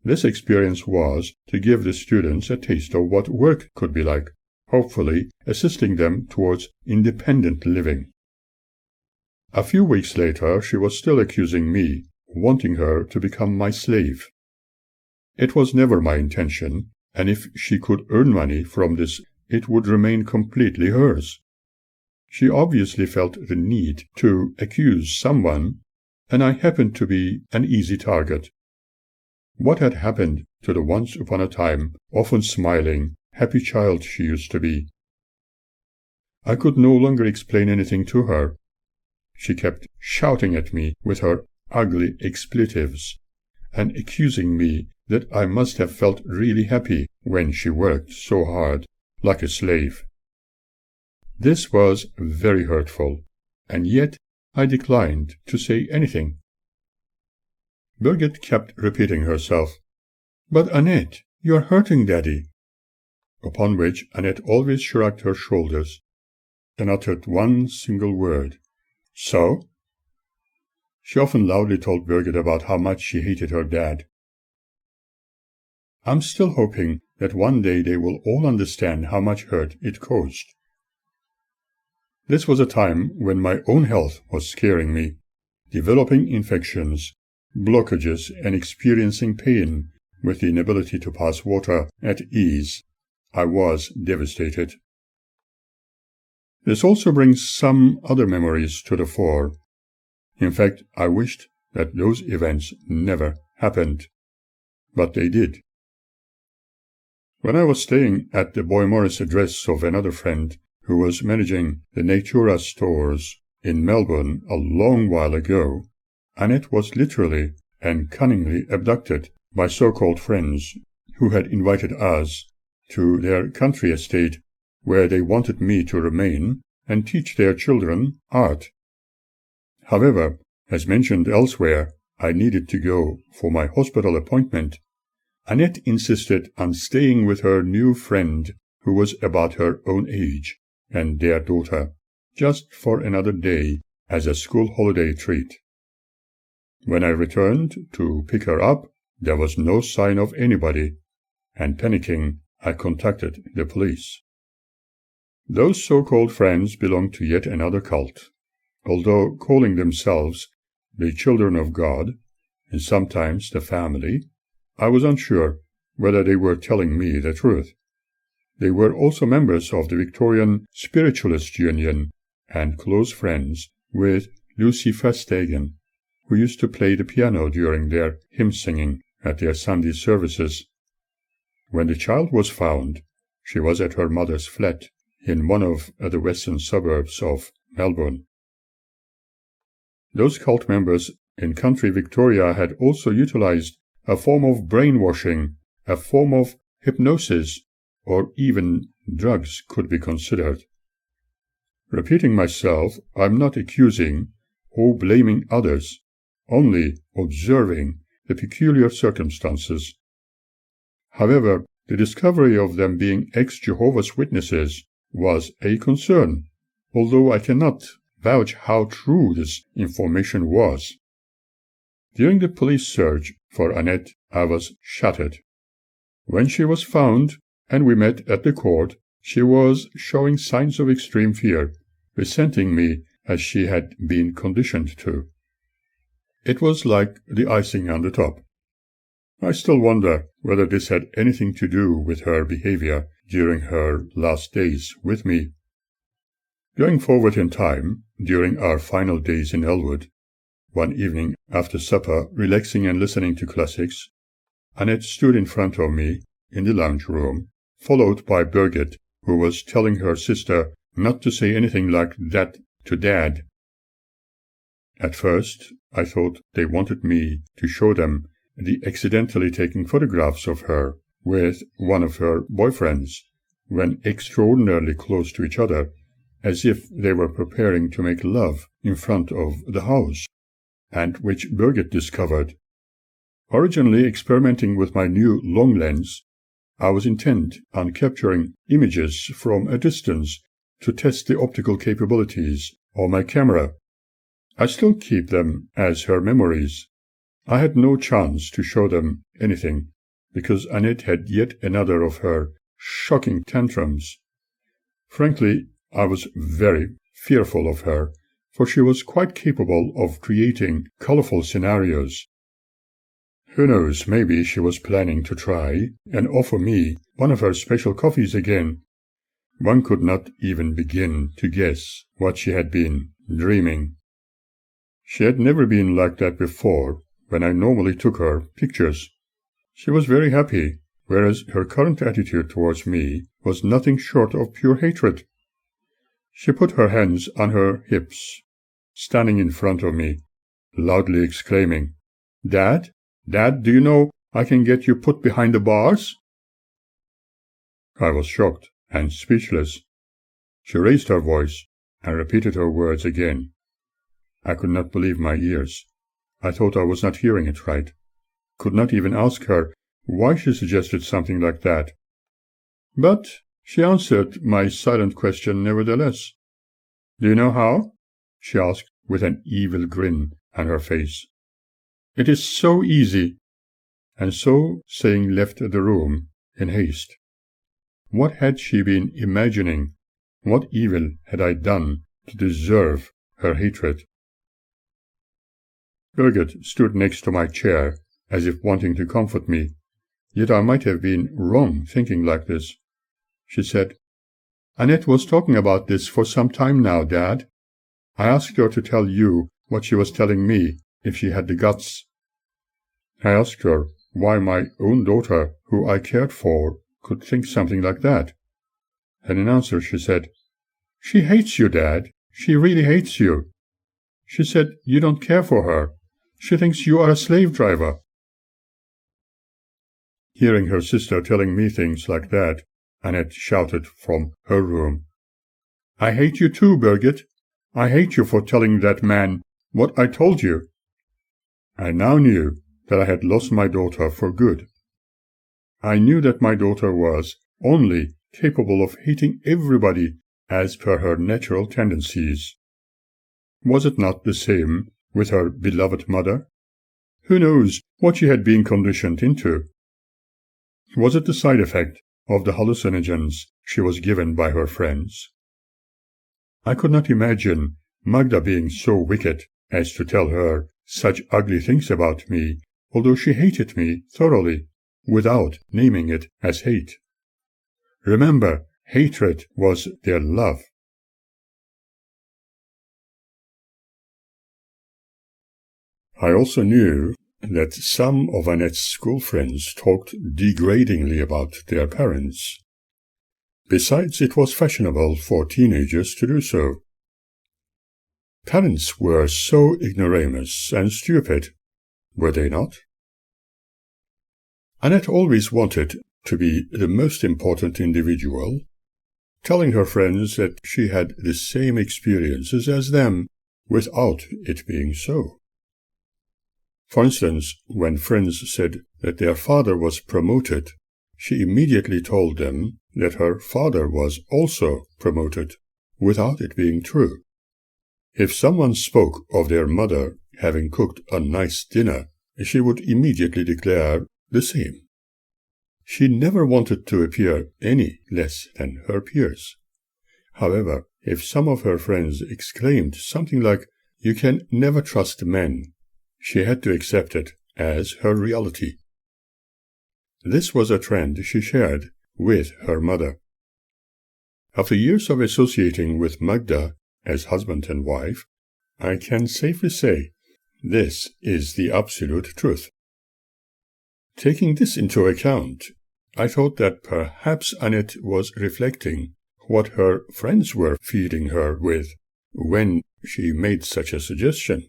This experience was to give the students a taste of what work could be like, hopefully assisting them towards independent living. A few weeks later, she was still accusing me, wanting her to become my slave. It was never my intention, and if she could earn money from this, it would remain completely hers. She obviously felt the need to accuse someone, and I happened to be an easy target. What had happened to the once upon a time, often smiling, happy child she used to be? I could no longer explain anything to her. She kept shouting at me with her ugly expletives, and accusing me that I must have felt really happy when she worked so hard, like a slave. This was very hurtful, and yet I declined to say anything. Birgit kept repeating herself, "But Annette, you're hurting Daddy," upon which Annette always shrugged her shoulders and uttered one single word, "So?" She often loudly told Birgit about how much she hated her dad. I'm still hoping that one day they will all understand how much hurt it caused. This was a time when my own health was scaring me, developing infections, blockages, and experiencing pain with the inability to pass water at ease. I was devastated. This also brings some other memories to the fore. In fact, I wished that those events never happened, but they did. When I was staying at the Boy Morris address of another friend who was managing the Natura stores in Melbourne a long while ago, Annette was literally and cunningly abducted by so-called friends who had invited us to their country estate, where they wanted me to remain and teach their children art. However, as mentioned elsewhere, I needed to go for my hospital appointment. Annette insisted on staying with her new friend, who was about her own age, and their daughter, just for another day as a school holiday treat. When I returned to pick her up, there was no sign of anybody, and panicking, I contacted the police. Those so-called friends belonged to yet another cult, although calling themselves the Children of God, and sometimes the Family. I was unsure whether they were telling me the truth. They were also members of the Victorian Spiritualist Union and close friends with Lucy Verstegen, who used to play the piano during their hymn singing at their Sunday services. When the child was found, she was at her mother's flat in one of the western suburbs of Melbourne. Those cult members in country Victoria had also utilized a form of brainwashing, a form of hypnosis, or even drugs could be considered. Repeating myself, I'm not accusing or blaming others, only observing the peculiar circumstances. However, the discovery of them being ex-Jehovah's Witnesses was a concern, although I cannot vouch how true this information was. During the police search for Annette, I was shattered. When she was found and we met at the court, she was showing signs of extreme fear, resenting me as she had been conditioned to. It was like the icing on the top. I still wonder whether this had anything to do with her behavior during her last days with me. Going forward in time, during our final days in Elwood, one evening after supper, relaxing and listening to classics, Annette stood in front of me in the lounge room, followed by Birgit, who was telling her sister not to say anything like that to Dad. At first, I thought they wanted me to show them the accidentally taking photographs of her with one of her boyfriends, when extraordinarily close to each other, as if they were preparing to make love in front of the house, and which Birgit discovered. Originally experimenting with my new long lens, I was intent on capturing images from a distance to test the optical capabilities of my camera. I still keep them as her memories. I had no chance to show them anything, because Annette had yet another of her shocking tantrums. Frankly, I was very fearful of her, for she was quite capable of creating colorful scenarios. Who knows, maybe she was planning to try and offer me one of her special coffees again. One could not even begin to guess what she had been dreaming. She had never been like that before, when I normally took her pictures. She was very happy, whereas her current attitude towards me was nothing short of pure hatred. She put her hands on her hips, standing in front of me, loudly exclaiming, "Dad, Dad, do you know I can get you put behind the bars?" I was shocked and speechless. She raised her voice and repeated her words again. I could not believe my ears. I thought I was not hearing it right. Could not even ask her why she suggested something like that. But she answered my silent question nevertheless. "Do you know how?" she asked with an evil grin on her face. "It is so easy." And so saying left the room in haste. What had she been imagining? What evil had I done to deserve her hatred? Birgit stood next to my chair, as if wanting to comfort me, yet I might have been wrong thinking like this. She said, "Annette was talking about this for some time now, Dad. I asked her to tell you what she was telling me, if she had the guts. I asked her why my own daughter, who I cared for, could think something like that. And in answer she said, 'She hates you, Dad. She really hates you. She said you don't care for her. She thinks you are a slave driver.'" Hearing her sister telling me things like that, Annette shouted from her room, "I hate you too, Birgit. I hate you for telling that man what I told you." I now knew that I had lost my daughter for good. I knew that my daughter was only capable of hating everybody as per her natural tendencies. Was it not the same with her beloved mother? Who knows what she had been conditioned into? Was it the side effect of the hallucinogens she was given by her friends? I could not imagine Magda being so wicked as to tell her such ugly things about me, although she hated me thoroughly, without naming it as hate. Remember, hatred was their love. I also knew that some of Annette's school friends talked degradingly about their parents. Besides, it was fashionable for teenagers to do so. Parents were so ignoramus and stupid, were they not? Annette always wanted to be the most important individual, telling her friends that she had the same experiences as them without it being so. For instance, when friends said that their father was promoted, she immediately told them that her father was also promoted, without it being true. If someone spoke of their mother having cooked a nice dinner, she would immediately declare the same. She never wanted to appear any less than her peers. However, if some of her friends exclaimed something like, "You can never trust men," she had to accept it as her reality. This was a trend she shared with her mother. After years of associating with Magda as husband and wife, I can safely say this is the absolute truth. Taking this into account, I thought that perhaps Annette was reflecting what her friends were feeding her with when she made such a suggestion,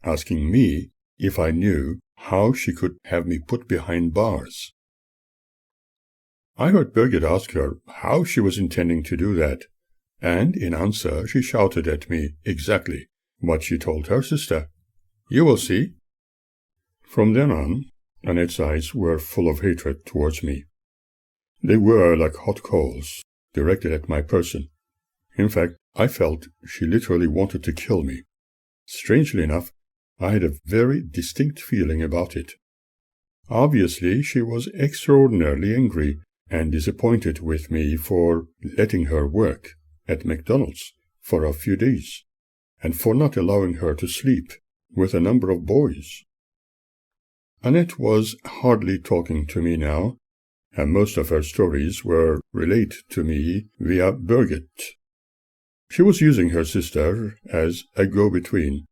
asking me if I knew how she could have me put behind bars. I heard Birgit ask her how she was intending to do that, and in answer she shouted at me exactly what she told her sister. "You will see." From then on, Annette's eyes were full of hatred towards me. They were like hot coals, directed at my person. In fact, I felt she literally wanted to kill me. Strangely enough, I had a very distinct feeling about it. Obviously, she was extraordinarily angry and disappointed with me for letting her work at McDonald's for a few days, and for not allowing her to sleep with a number of boys. Annette was hardly talking to me now, and most of her stories were relayed to me via Birgit. She was using her sister as a go-between.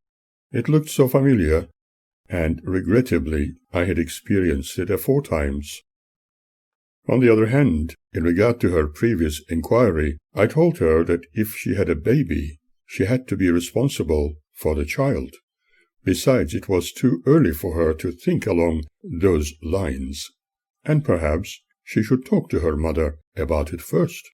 It looked so familiar, and regrettably I had experienced it aforetimes. On the other hand, in regard to her previous inquiry, I told her that if she had a baby, she had to be responsible for the child. Besides, it was too early for her to think along those lines, and perhaps she should talk to her mother about it first.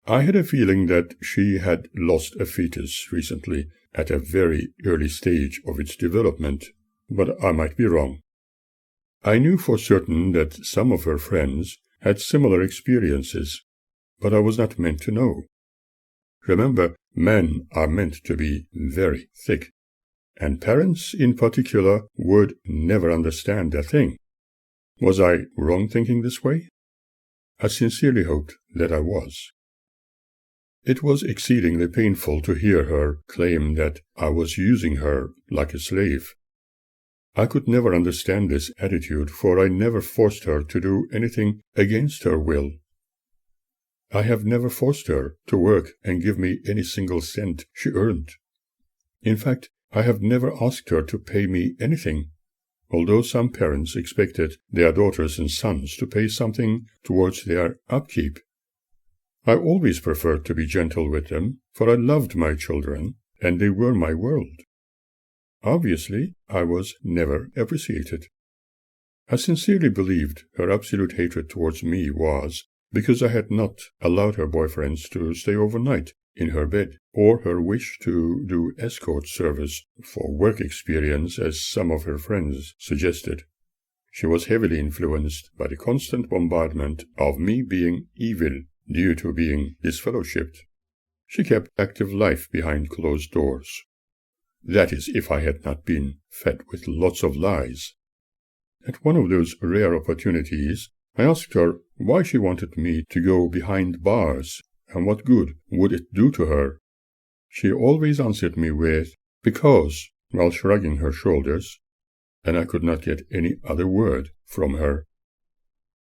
I had a feeling that she had lost a fetus recently at a very early stage of its development, but I might be wrong. I knew for certain that some of her friends had similar experiences, but I was not meant to know. Remember, men are meant to be very thick, and parents in particular would never understand a thing. Was I wrong thinking this way? I sincerely hoped that I was. It was exceedingly painful to hear her claim that I was using her like a slave. I could never understand this attitude, for I never forced her to do anything against her will. I have never forced her to work and give me any single cent she earned. In fact, I have never asked her to pay me anything, although some parents expected their daughters and sons to pay something towards their upkeep. I always preferred to be gentle with them, for I loved my children, and they were my world. Obviously, I was never appreciated. I sincerely believed her absolute hatred towards me was because I had not allowed her boyfriends to stay overnight in her bed, or her wish to do escort service for work experience, as some of her friends suggested. She was heavily influenced by the constant bombardment of me being evil due to being disfellowshipped. She kept active life behind closed doors. That is, if I had not been fed with lots of lies. At one of those rare opportunities, I asked her why she wanted me to go behind bars, and what good would it do to her. She always answered me with, "Because," while shrugging her shoulders, and I could not get any other word from her.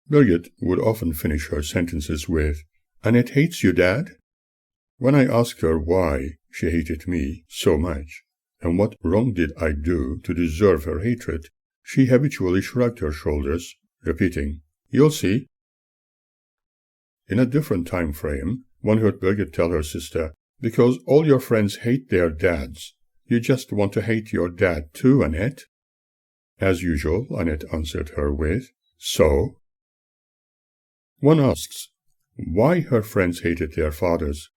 Birgit would often finish her sentences with, "Annette hates you, Dad?" When I asked her why she hated me so much, and what wrong did I do to deserve her hatred, she habitually shrugged her shoulders, repeating, "You'll see." In a different time frame, one heard Birgit tell her sister, "Because all your friends hate their dads, you just want to hate your dad too, Annette?" As usual, Annette answered her with, "So?" One asks why her friends hated their fathers.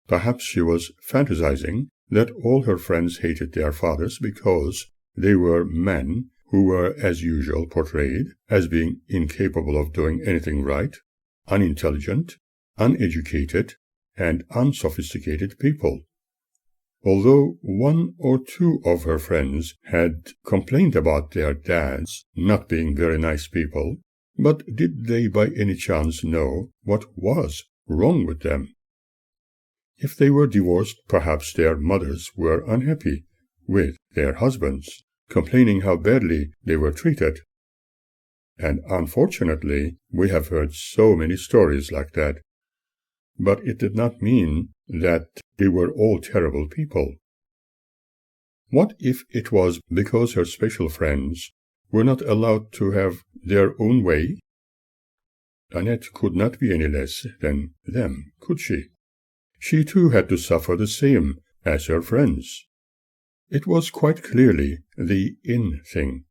Perhaps she was fantasizing that all her friends hated their fathers because they were men who were, as usual, portrayed as being incapable of doing anything right, unintelligent, uneducated, and unsophisticated people. Although one or two of her friends had complained about their dads not being very nice people, but did they by any chance know what was wrong with them? If they were divorced, perhaps their mothers were unhappy with their husbands, complaining how badly they were treated. And unfortunately, we have heard so many stories like that. But it did not mean that they were all terrible people. What if it was because her special friends were not allowed to have their own way? Annette could not be any less than them, could she? She too had to suffer the same as her friends. It was quite clearly the in thing.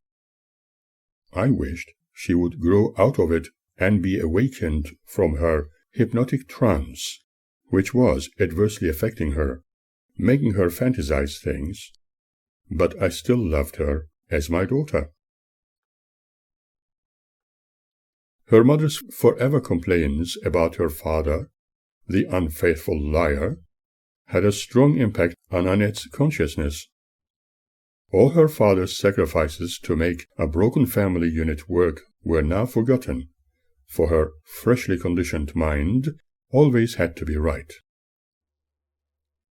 I wished she would grow out of it and be awakened from her hypnotic trance, which was adversely affecting her, making her fantasize things, but I still loved her as my daughter. Her mother's forever complaints about her father, the unfaithful liar, had a strong impact on Annette's consciousness. All her father's sacrifices to make a broken family unit work were now forgotten, for her freshly conditioned mind always had to be right.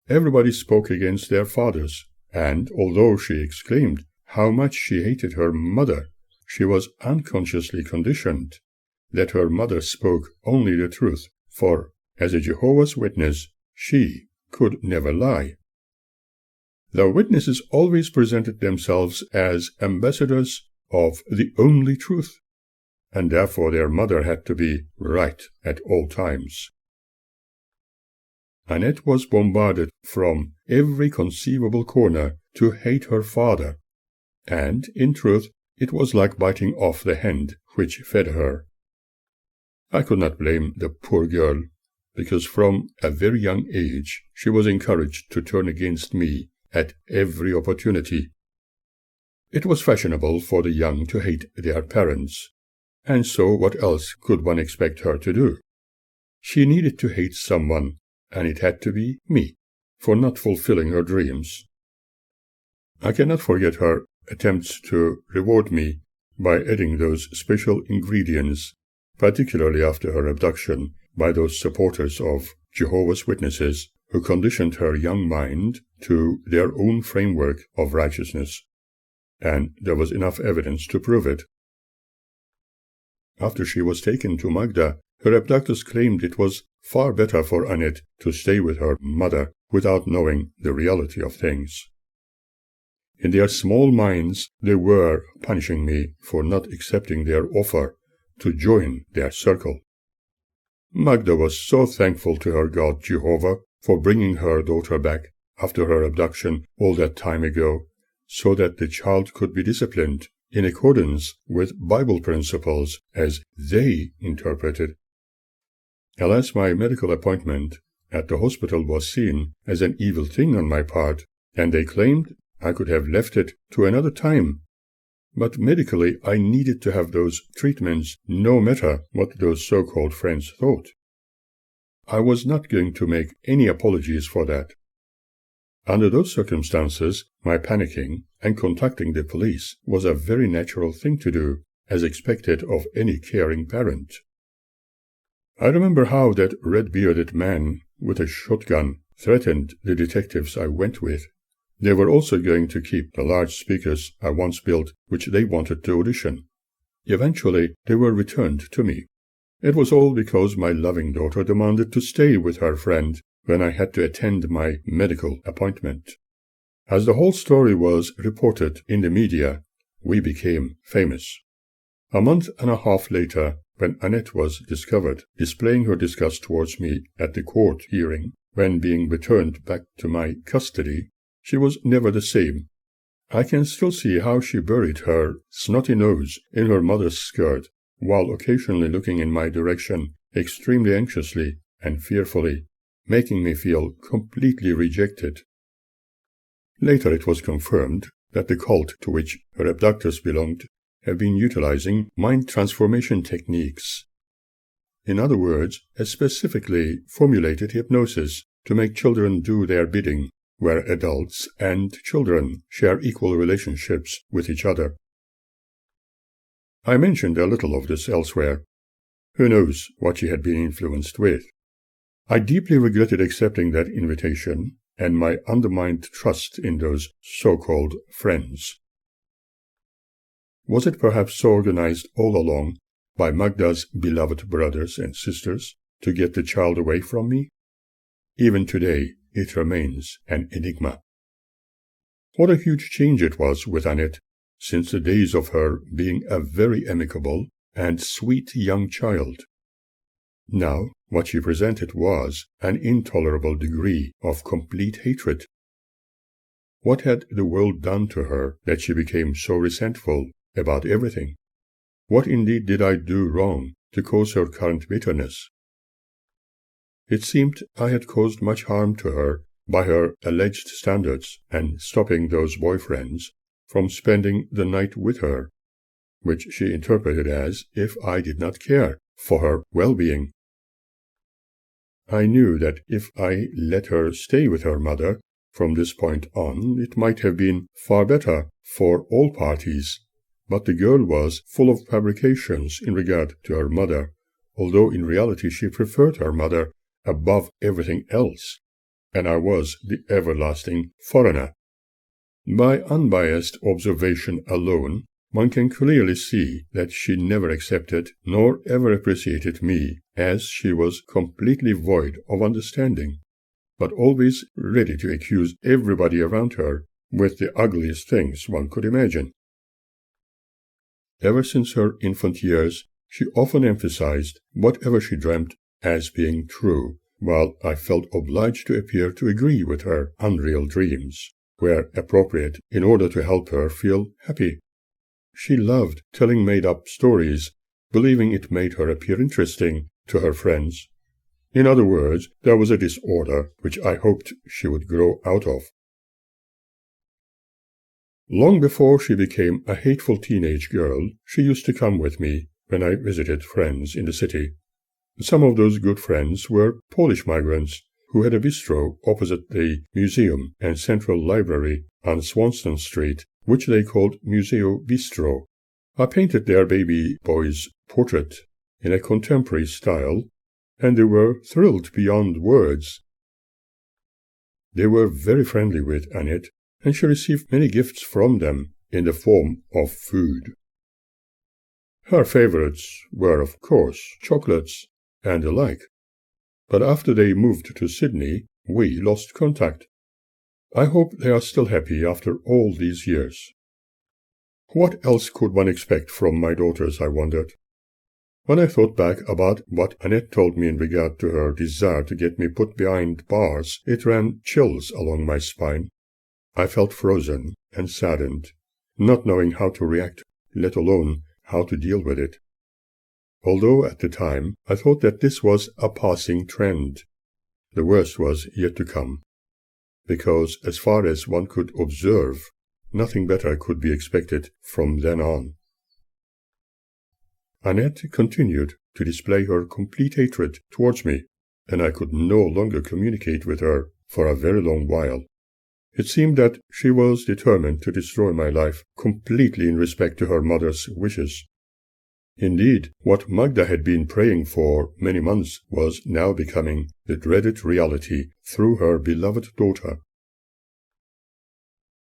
Everybody spoke against their fathers, and although she exclaimed how much she hated her mother, she was unconsciously conditioned that her mother spoke only the truth, for, as a Jehovah's Witness, she could never lie. The witnesses always presented themselves as ambassadors of the only truth, and therefore their mother had to be right at all times. Annette was bombarded from every conceivable corner to hate her father, and, in truth, it was like biting off the hand which fed her. I could not blame the poor girl, because from a very young age she was encouraged to turn against me at every opportunity. It was fashionable for the young to hate their parents, and so what else could one expect her to do? She needed to hate someone, and it had to be me, for not fulfilling her dreams. I cannot forget her attempts to reward me by adding those special ingredients, particularly after her abduction by those supporters of Jehovah's Witnesses who conditioned her young mind to their own framework of righteousness, and there was enough evidence to prove it. After she was taken to Magda, her abductors claimed it was far better for Annette to stay with her mother without knowing the reality of things. In their small minds, they were punishing me for not accepting their offer to join their circle. Magda was so thankful to her God Jehovah for bringing her daughter back after her abduction all that time ago, so that the child could be disciplined in accordance with Bible principles as they interpreted. Alas, my medical appointment at the hospital was seen as an evil thing on my part, and they claimed I could have left it to another time. But medically I needed to have those treatments no matter what those so-called friends thought. I was not going to make any apologies for that. Under those circumstances, my panicking and contacting the police was a very natural thing to do, as expected of any caring parent. I remember how that red-bearded man with a shotgun threatened the detectives I went with. They were also going to keep the large speakers I once built, which they wanted to audition. Eventually, they were returned to me. It was all because my loving daughter demanded to stay with her friend when I had to attend my medical appointment. As the whole story was reported in the media, we became famous. A month and a half later, when Annette was discovered displaying her disgust towards me at the court hearing when being returned back to my custody, she was never the same. I can still see how she buried her snotty nose in her mother's skirt, while occasionally looking in my direction extremely anxiously and fearfully, making me feel completely rejected. Later it was confirmed that the cult to which her abductors belonged have been utilizing mind transformation techniques. In other words, a specifically formulated hypnosis to make children do their bidding, where adults and children share equal relationships with each other. I mentioned a little of this elsewhere. Who knows what she had been influenced with? I deeply regretted accepting that invitation and my undermined trust in those so-called friends. Was it perhaps so organized all along by Magda's beloved brothers and sisters to get the child away from me? Even today, it remains an enigma. What a huge change it was with Annette since the days of her being a very amicable and sweet young child. Now, what she presented was an intolerable degree of complete hatred. What had the world done to her that she became so resentful about everything? What indeed did I do wrong to cause her current bitterness? It seemed I had caused much harm to her by her alleged standards and stopping those boyfriends from spending the night with her, which she interpreted as if I did not care for her well-being. I knew that if I let her stay with her mother from this point on, it might have been far better for all parties, but the girl was full of fabrications in regard to her mother, although in reality she preferred her mother above everything else, and I was the everlasting foreigner. By unbiased observation alone, one can clearly see that she never accepted nor ever appreciated me, as she was completely void of understanding, but always ready to accuse everybody around her with the ugliest things one could imagine. Ever since her infant years, she often emphasized whatever she dreamt as being true, while I felt obliged to appear to agree with her unreal dreams, where appropriate, in order to help her feel happy. She loved telling made-up stories, believing it made her appear interesting to her friends. In other words, there was a disorder which I hoped she would grow out of. Long before she became a hateful teenage girl, she used to come with me when I visited friends in the city. Some of those good friends were Polish migrants who had a bistro opposite the museum and central library on Swanston Street, which they called Museo Bistro. I painted their baby boy's portrait in a contemporary style, and they were thrilled beyond words. They were very friendly with Annette, and she received many gifts from them in the form of food. Her favorites were, of course, chocolates and the like, but after they moved to Sydney, we lost contact. I hope they are still happy after all these years. What else could one expect from my daughters, I wondered. When I thought back about what Annette told me in regard to her desire to get me put behind bars, it ran chills along my spine. I felt frozen and saddened, not knowing how to react, let alone how to deal with it. Although at the time I thought that this was a passing trend, the worst was yet to come, because as far as one could observe, nothing better could be expected from then on. Annette continued to display her complete hatred towards me, and I could no longer communicate with her for a very long while. It seemed that she was determined to destroy my life completely in respect to her mother's wishes. Indeed, what Magda had been praying for many months was now becoming the dreaded reality through her beloved daughter.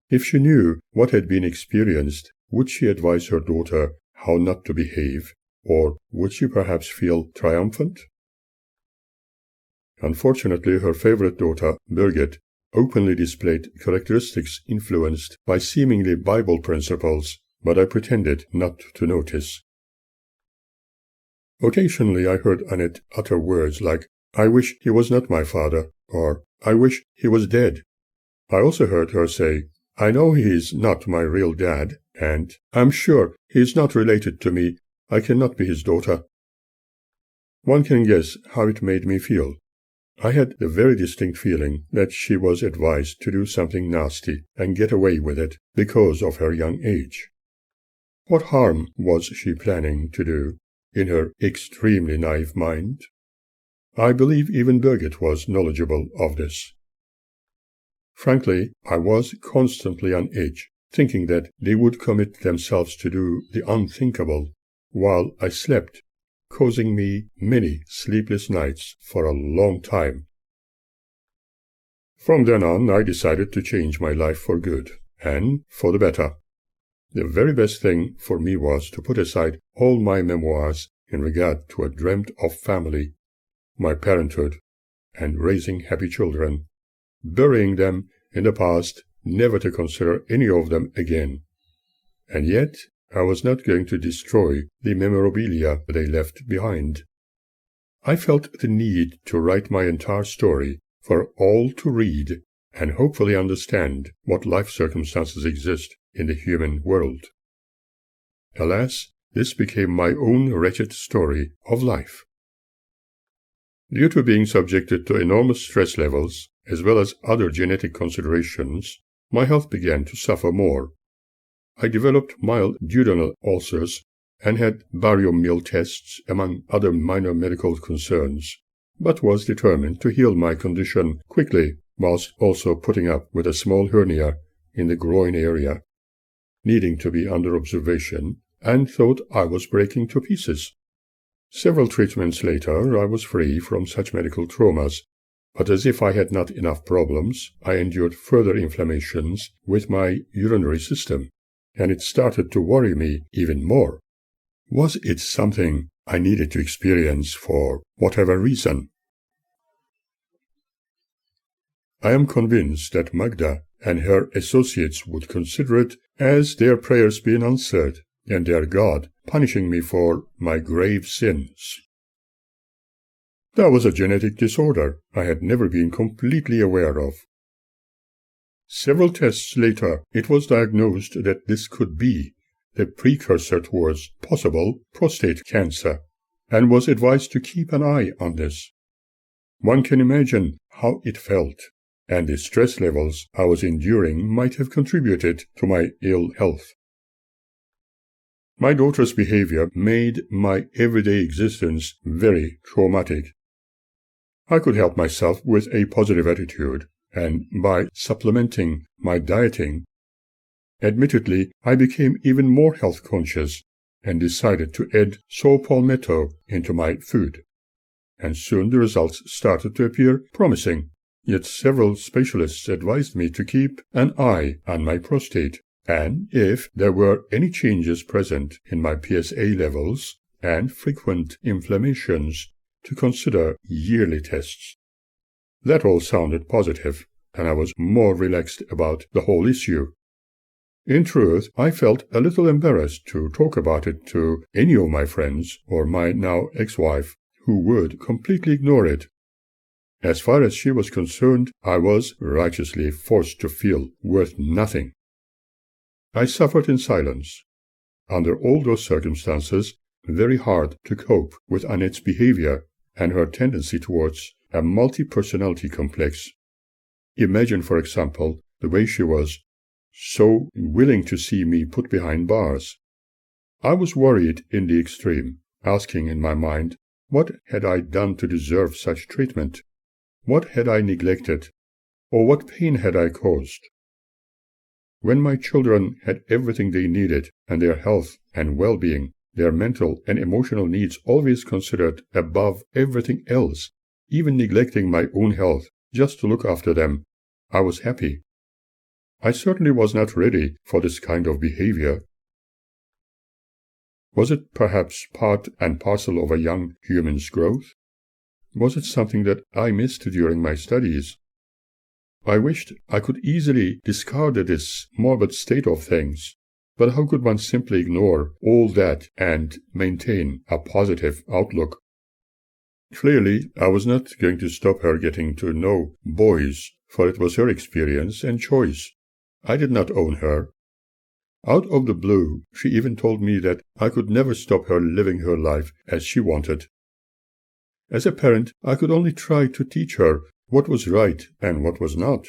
If she knew what had been experienced, would she advise her daughter how not to behave, or would she perhaps feel triumphant? Unfortunately, her favorite daughter, Birgit, openly displayed characteristics influenced by seemingly Bible principles, but I pretended not to notice. Occasionally I heard Annette utter words like, "I wish he was not my father," or "I wish he was dead." I also heard her say, "I know he is not my real dad," and "I'm sure he is not related to me. I cannot be his daughter." One can guess how it made me feel. I had the very distinct feeling that she was advised to do something nasty and get away with it because of her young age. What harm was she planning to do in her extremely naive mind? I believe even Birgit was knowledgeable of this. Frankly, I was constantly on edge, thinking that they would commit themselves to do the unthinkable while I slept, causing me many sleepless nights for a long time. From then on, I decided to change my life for good, and for the better. The very best thing for me was to put aside all my memoirs in regard to a dreamt-of family, my parenthood, and raising happy children, burying them in the past, never to consider any of them again. And yet, I was not going to destroy the memorabilia they left behind. I felt the need to write my entire story for all to read and hopefully understand what life circumstances exist in the human world. Alas, this became my own wretched story of life. Due to being subjected to enormous stress levels, as well as other genetic considerations, my health began to suffer more. I developed mild duodenal ulcers and had barium meal tests, among other minor medical concerns, but was determined to heal my condition quickly, whilst also putting up with a small hernia in the groin area, needing to be under observation, and thought I was breaking to pieces. Several treatments later, I was free from such medical traumas, but as if I had not enough problems, I endured further inflammations with my urinary system, and it started to worry me even more. Was it something I needed to experience for whatever reason? I am convinced that Magda and her associates would consider it as their prayers being answered, and their God punishing me for my grave sins. That was a genetic disorder I had never been completely aware of. Several tests later, it was diagnosed that this could be the precursor towards possible prostate cancer, and was advised to keep an eye on this. One can imagine how it felt, and the stress levels I was enduring might have contributed to my ill health. My daughter's behavior made my everyday existence very traumatic. I could help myself with a positive attitude, and by supplementing my dieting, admittedly, I became even more health conscious and decided to add saw palmetto into my food. And soon the results started to appear promising, yet several specialists advised me to keep an eye on my prostate, and if there were any changes present in my PSA levels and frequent inflammations, to consider yearly tests. That all sounded positive, and I was more relaxed about the whole issue. In truth, I felt a little embarrassed to talk about it to any of my friends or my now ex-wife, who would completely ignore it. As far as she was concerned, I was righteously forced to feel worth nothing. I suffered in silence. Under all those circumstances, very hard to cope with Annette's behavior and her tendency towards a multi-personality complex. Imagine, for example, the way she was so willing to see me put behind bars. I was worried in the extreme, asking in my mind, what had I done to deserve such treatment? What had I neglected? Or what pain had I caused? When my children had everything they needed, and their health and well-being, their mental and emotional needs always considered above everything else, even neglecting my own health just to look after them, I was happy. I certainly was not ready for this kind of behavior. Was it perhaps part and parcel of a young human's growth? Was it something that I missed during my studies? I wished I could easily discard this morbid state of things, but how could one simply ignore all that and maintain a positive outlook? Clearly, I was not going to stop her getting to know boys, for it was her experience and choice. I did not own her. Out of the blue, she even told me that I could never stop her living her life as she wanted. As a parent, I could only try to teach her what was right and what was not.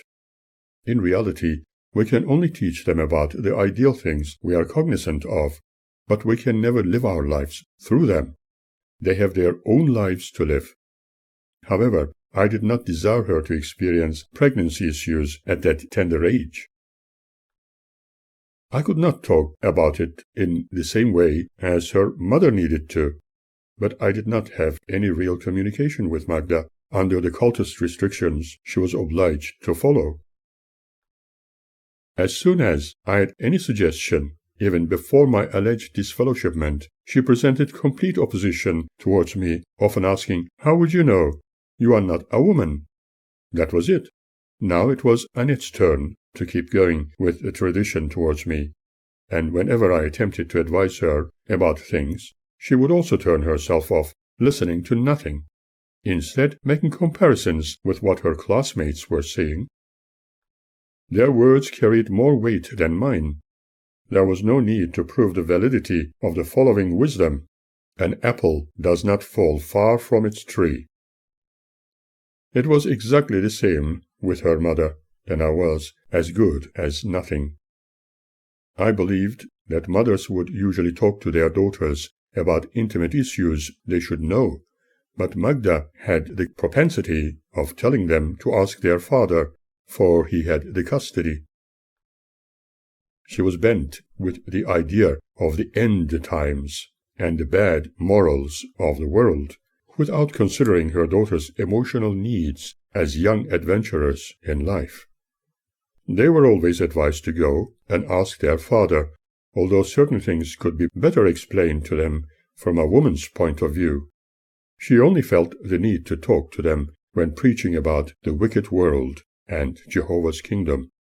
In reality, we can only teach them about the ideal things we are cognizant of, but we can never live our lives through them. They have their own lives to live. However, I did not desire her to experience pregnancy issues at that tender age. I could not talk about it in the same way as her mother needed to, but I did not have any real communication with Magda under the cultist restrictions she was obliged to follow. As soon as I had any suggestion, even before my alleged disfellowshipment, she presented complete opposition towards me, often asking, "How would you know? You are not a woman." That was it. Now it was Annette's turn to keep going with the tradition towards me, and whenever I attempted to advise her about things, she would also turn herself off, listening to nothing, instead making comparisons with what her classmates were saying. Their words carried more weight than mine. There was no need to prove the validity of the following wisdom: an apple does not fall far from its tree. It was exactly the same with her mother, and I was as good as nothing. I believed that mothers would usually talk to their daughters about intimate issues they should know, but Magda had the propensity of telling them to ask their father, for he had the custody. She was bent with the idea of the end times and the bad morals of the world, without considering her daughter's emotional needs as young adventurers in life. They were always advised to go and ask their father, although certain things could be better explained to them from a woman's point of view. She only felt the need to talk to them when preaching about the wicked world and Jehovah's kingdom.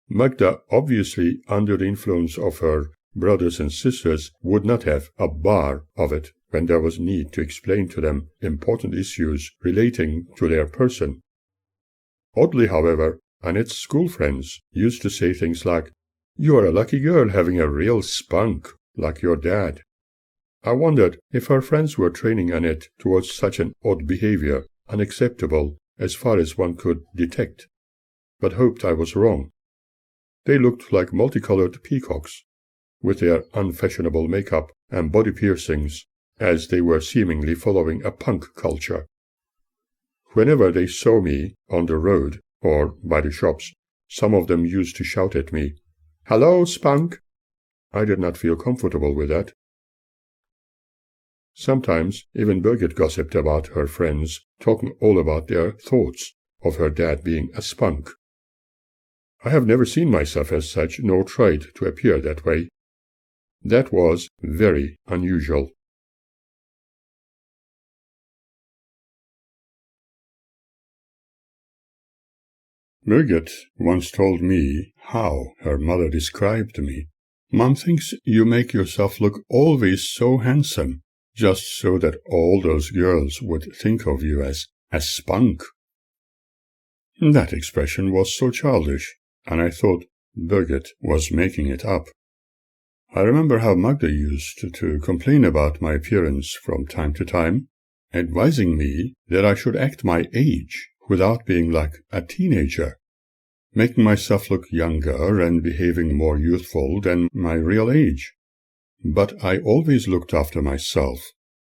Magda, obviously under the influence of her brothers and sisters, would not have a bar of it when there was need to explain to them important issues relating to their person. Oddly, however, Annette's school friends used to say things like, "You are a lucky girl having a real spunk, like your dad." I wondered if her friends were training Annette towards such an odd behavior, unacceptable as far as one could detect, but hoped I was wrong. They looked like multicolored peacocks, with their unfashionable makeup and body piercings, as they were seemingly following a punk culture. Whenever they saw me on the road or by the shops, some of them used to shout at me, "Hello, spunk!" I did not feel comfortable with that. Sometimes even Birgit gossiped about her friends, talking all about their thoughts of her dad being a spunk. I have never seen myself as such, nor tried to appear that way. That was very unusual. Birgit once told me how her mother described me. "Mom thinks you make yourself look always so handsome, just so that all those girls would think of you as a spunk." That expression was so childish, and I thought Birgit was making it up. I remember how Magda used to complain about my appearance from time to time, advising me that I should act my age without being like a teenager, making myself look younger and behaving more youthful than my real age. But I always looked after myself,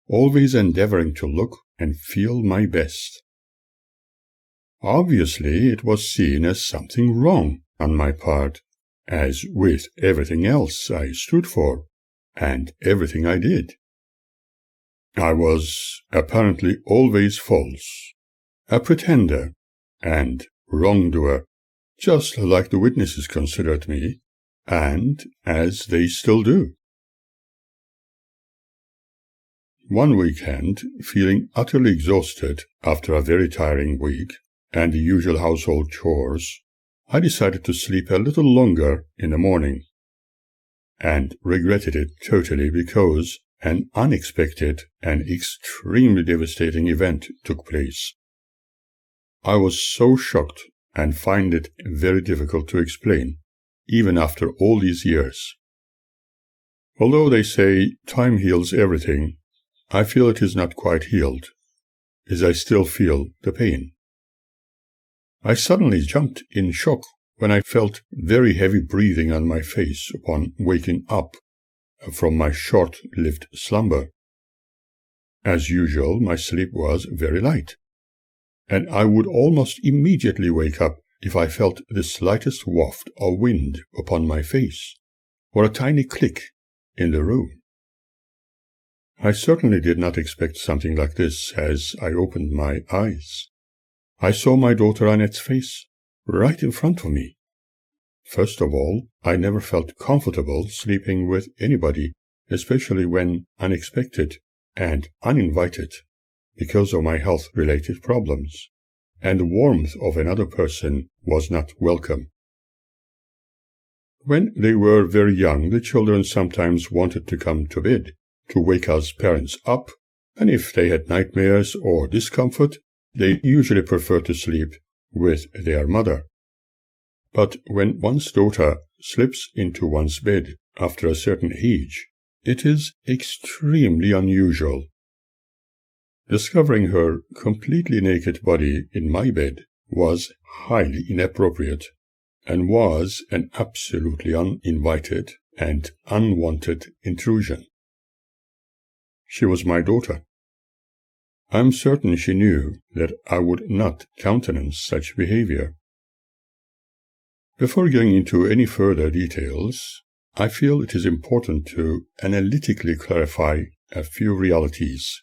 always endeavoring to look and feel my best. Obviously, it was seen as something wrong on my part, as with everything else I stood for, and everything I did. I was apparently always false, a pretender, and wrongdoer, just like the witnesses considered me, and as they still do. One weekend, feeling utterly exhausted after a very tiring week, and the usual household chores, I decided to sleep a little longer in the morning, and regretted it totally because an unexpected and extremely devastating event took place. I was so shocked and find it very difficult to explain, even after all these years. Although they say time heals everything, I feel it is not quite healed, as I still feel the pain. I suddenly jumped in shock when I felt very heavy breathing on my face upon waking up from my short-lived slumber. As usual, my sleep was very light, and I would almost immediately wake up if I felt the slightest waft of wind upon my face, or a tiny click in the room. I certainly did not expect something like this as I opened my eyes. I saw my daughter Annette's face right in front of me. First of all, I never felt comfortable sleeping with anybody, especially when unexpected and uninvited, because of my health-related problems, and the warmth of another person was not welcome. When they were very young, the children sometimes wanted to come to bed to wake us parents up, and if they had nightmares or discomfort, they usually preferred to sleep with their mother. But when one's daughter slips into one's bed after a certain age, it is extremely unusual. Discovering her completely naked body in my bed was highly inappropriate, and was an absolutely uninvited and unwanted intrusion. She was my daughter. I am certain she knew that I would not countenance such behavior. Before going into any further details, I feel it is important to analytically clarify a few realities.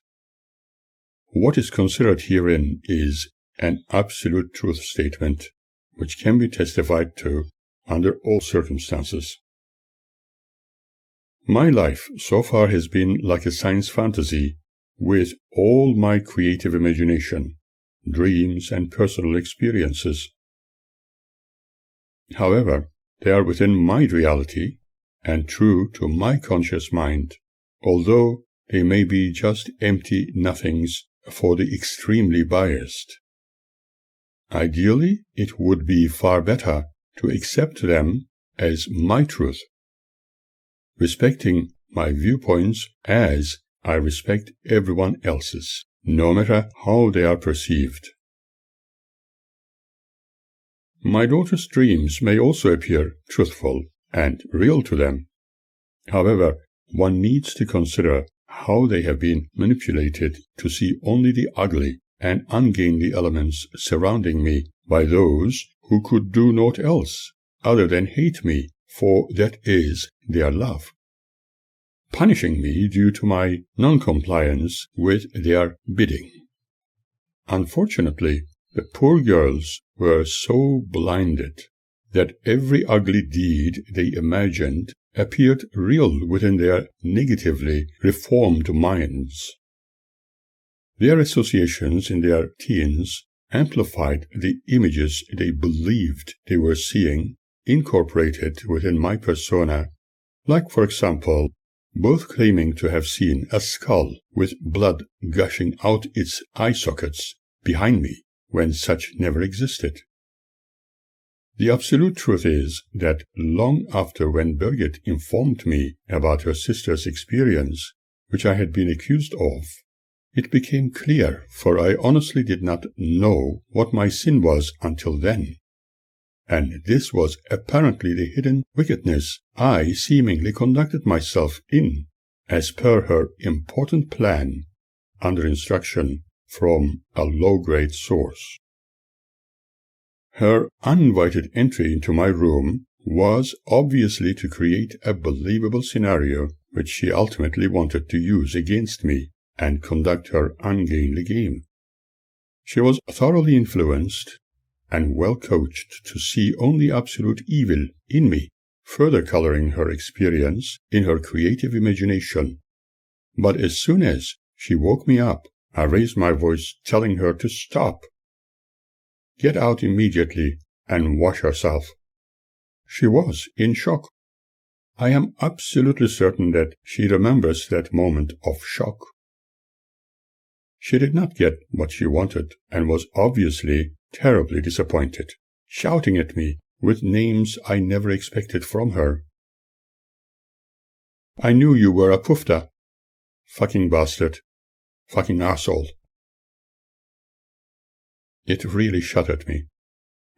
What is considered herein is an absolute truth statement, which can be testified to under all circumstances. My life so far has been like a science fantasy, with all my creative imagination, dreams, and personal experiences. However, they are within my reality and true to my conscious mind, although they may be just empty nothings for the extremely biased. Ideally, it would be far better to accept them as my truth, respecting my viewpoints as I respect everyone else's, no matter how they are perceived. My daughter's dreams may also appear truthful and real to them. However, one needs to consider how they have been manipulated to see only the ugly and ungainly elements surrounding me by those who could do naught else other than hate me, for that is their love, punishing me due to my non-compliance with their bidding. Unfortunately, the poor girls were so blinded that every ugly deed they imagined appeared real within their negatively reformed minds. Their associations in their teens amplified the images they believed they were seeing incorporated within my persona, like, for example, both claiming to have seen a skull with blood gushing out its eye sockets behind me, when such never existed. The absolute truth is that long after when Birgit informed me about her sister's experience, which I had been accused of, it became clear, for I honestly did not know what my sin was until then. And this was apparently the hidden wickedness I seemingly conducted myself in, as per her important plan, under instruction from a low-grade source. Her uninvited entry into my room was obviously to create a believable scenario which she ultimately wanted to use against me and conduct her ungainly game. She was thoroughly influenced and well coached to see only absolute evil in me, further coloring her experience in her creative imagination. But as soon as she woke me up, I raised my voice telling her to stop. get out immediately and wash yourself." She was in shock. I am absolutely certain that she remembers that moment of shock. She did not get what she wanted and was obviously terribly disappointed, shouting at me with names I never expected from her. "I knew you were a pufta. Fucking bastard. Fucking asshole." It really shattered me.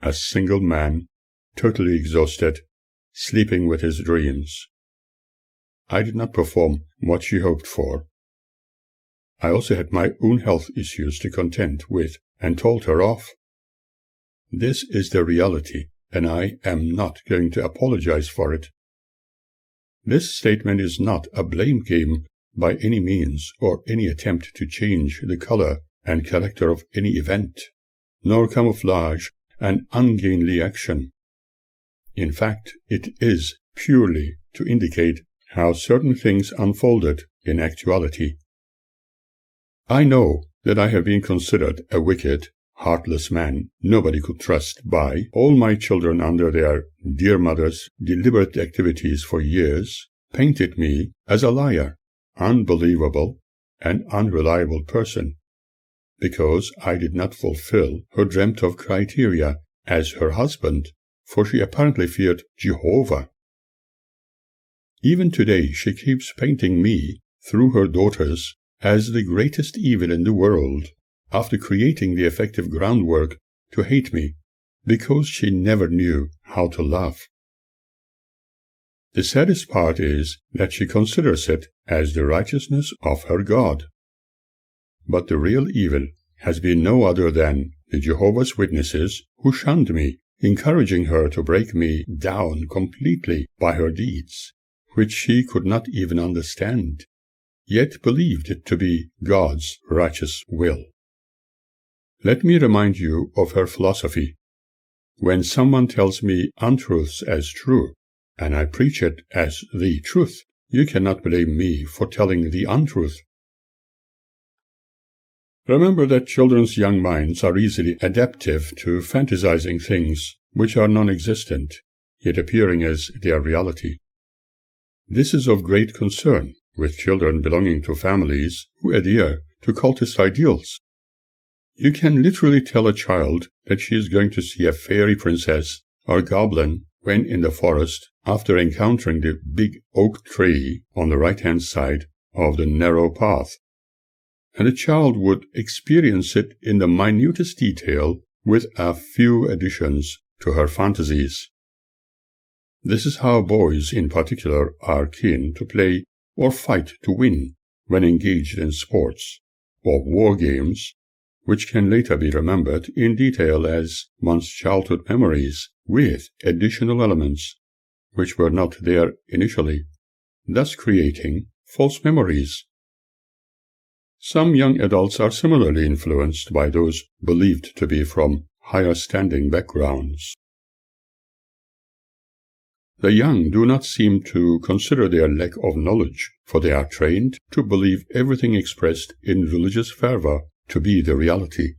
A single man, totally exhausted, sleeping with his dreams. I did not perform what she hoped for. I also had my own health issues to contend with and told her off. This is the reality, and I am not going to apologize for it. This statement is not a blame game by any means or any attempt to change the color and character of any event, nor camouflage an ungainly action. In fact, it is purely to indicate how certain things unfolded in actuality. I know that I have been considered a wicked, heartless man nobody could trust by all my children under their dear mother's deliberate activities for years, painted me as a liar, unbelievable, and unreliable person, because I did not fulfill her dreamt of criteria as her husband, for she apparently feared Jehovah. Even today she keeps painting me, through her daughters, as the greatest evil in the world, after creating the effective groundwork to hate me, because she never knew how to love. The saddest part is that she considers it as the righteousness of her God. But the real evil has been no other than the Jehovah's Witnesses who shunned me, encouraging her to break me down completely by her deeds, which she could not even understand, yet believed it to be God's righteous will. Let me remind you of her philosophy. When someone tells me untruths as true, and I preach it as the truth, you cannot blame me for telling the untruth. Remember that children's young minds are easily adaptive to fantasizing things which are non-existent, yet appearing as their reality. This is of great concern with children belonging to families who adhere to cultist ideals. You can literally tell a child that she is going to see a fairy princess or goblin when in the forest after encountering the big oak tree on the right-hand side of the narrow path, and the child would experience it in the minutest detail with a few additions to her fantasies. This is how boys in particular are keen to play or fight to win when engaged in sports or war games, which can later be remembered in detail as one's childhood memories with additional elements which were not there initially, thus creating false memories. Some young adults are similarly influenced by those believed to be from higher standing backgrounds. The young do not seem to consider their lack of knowledge, for they are trained to believe everything expressed in religious fervor to be the reality.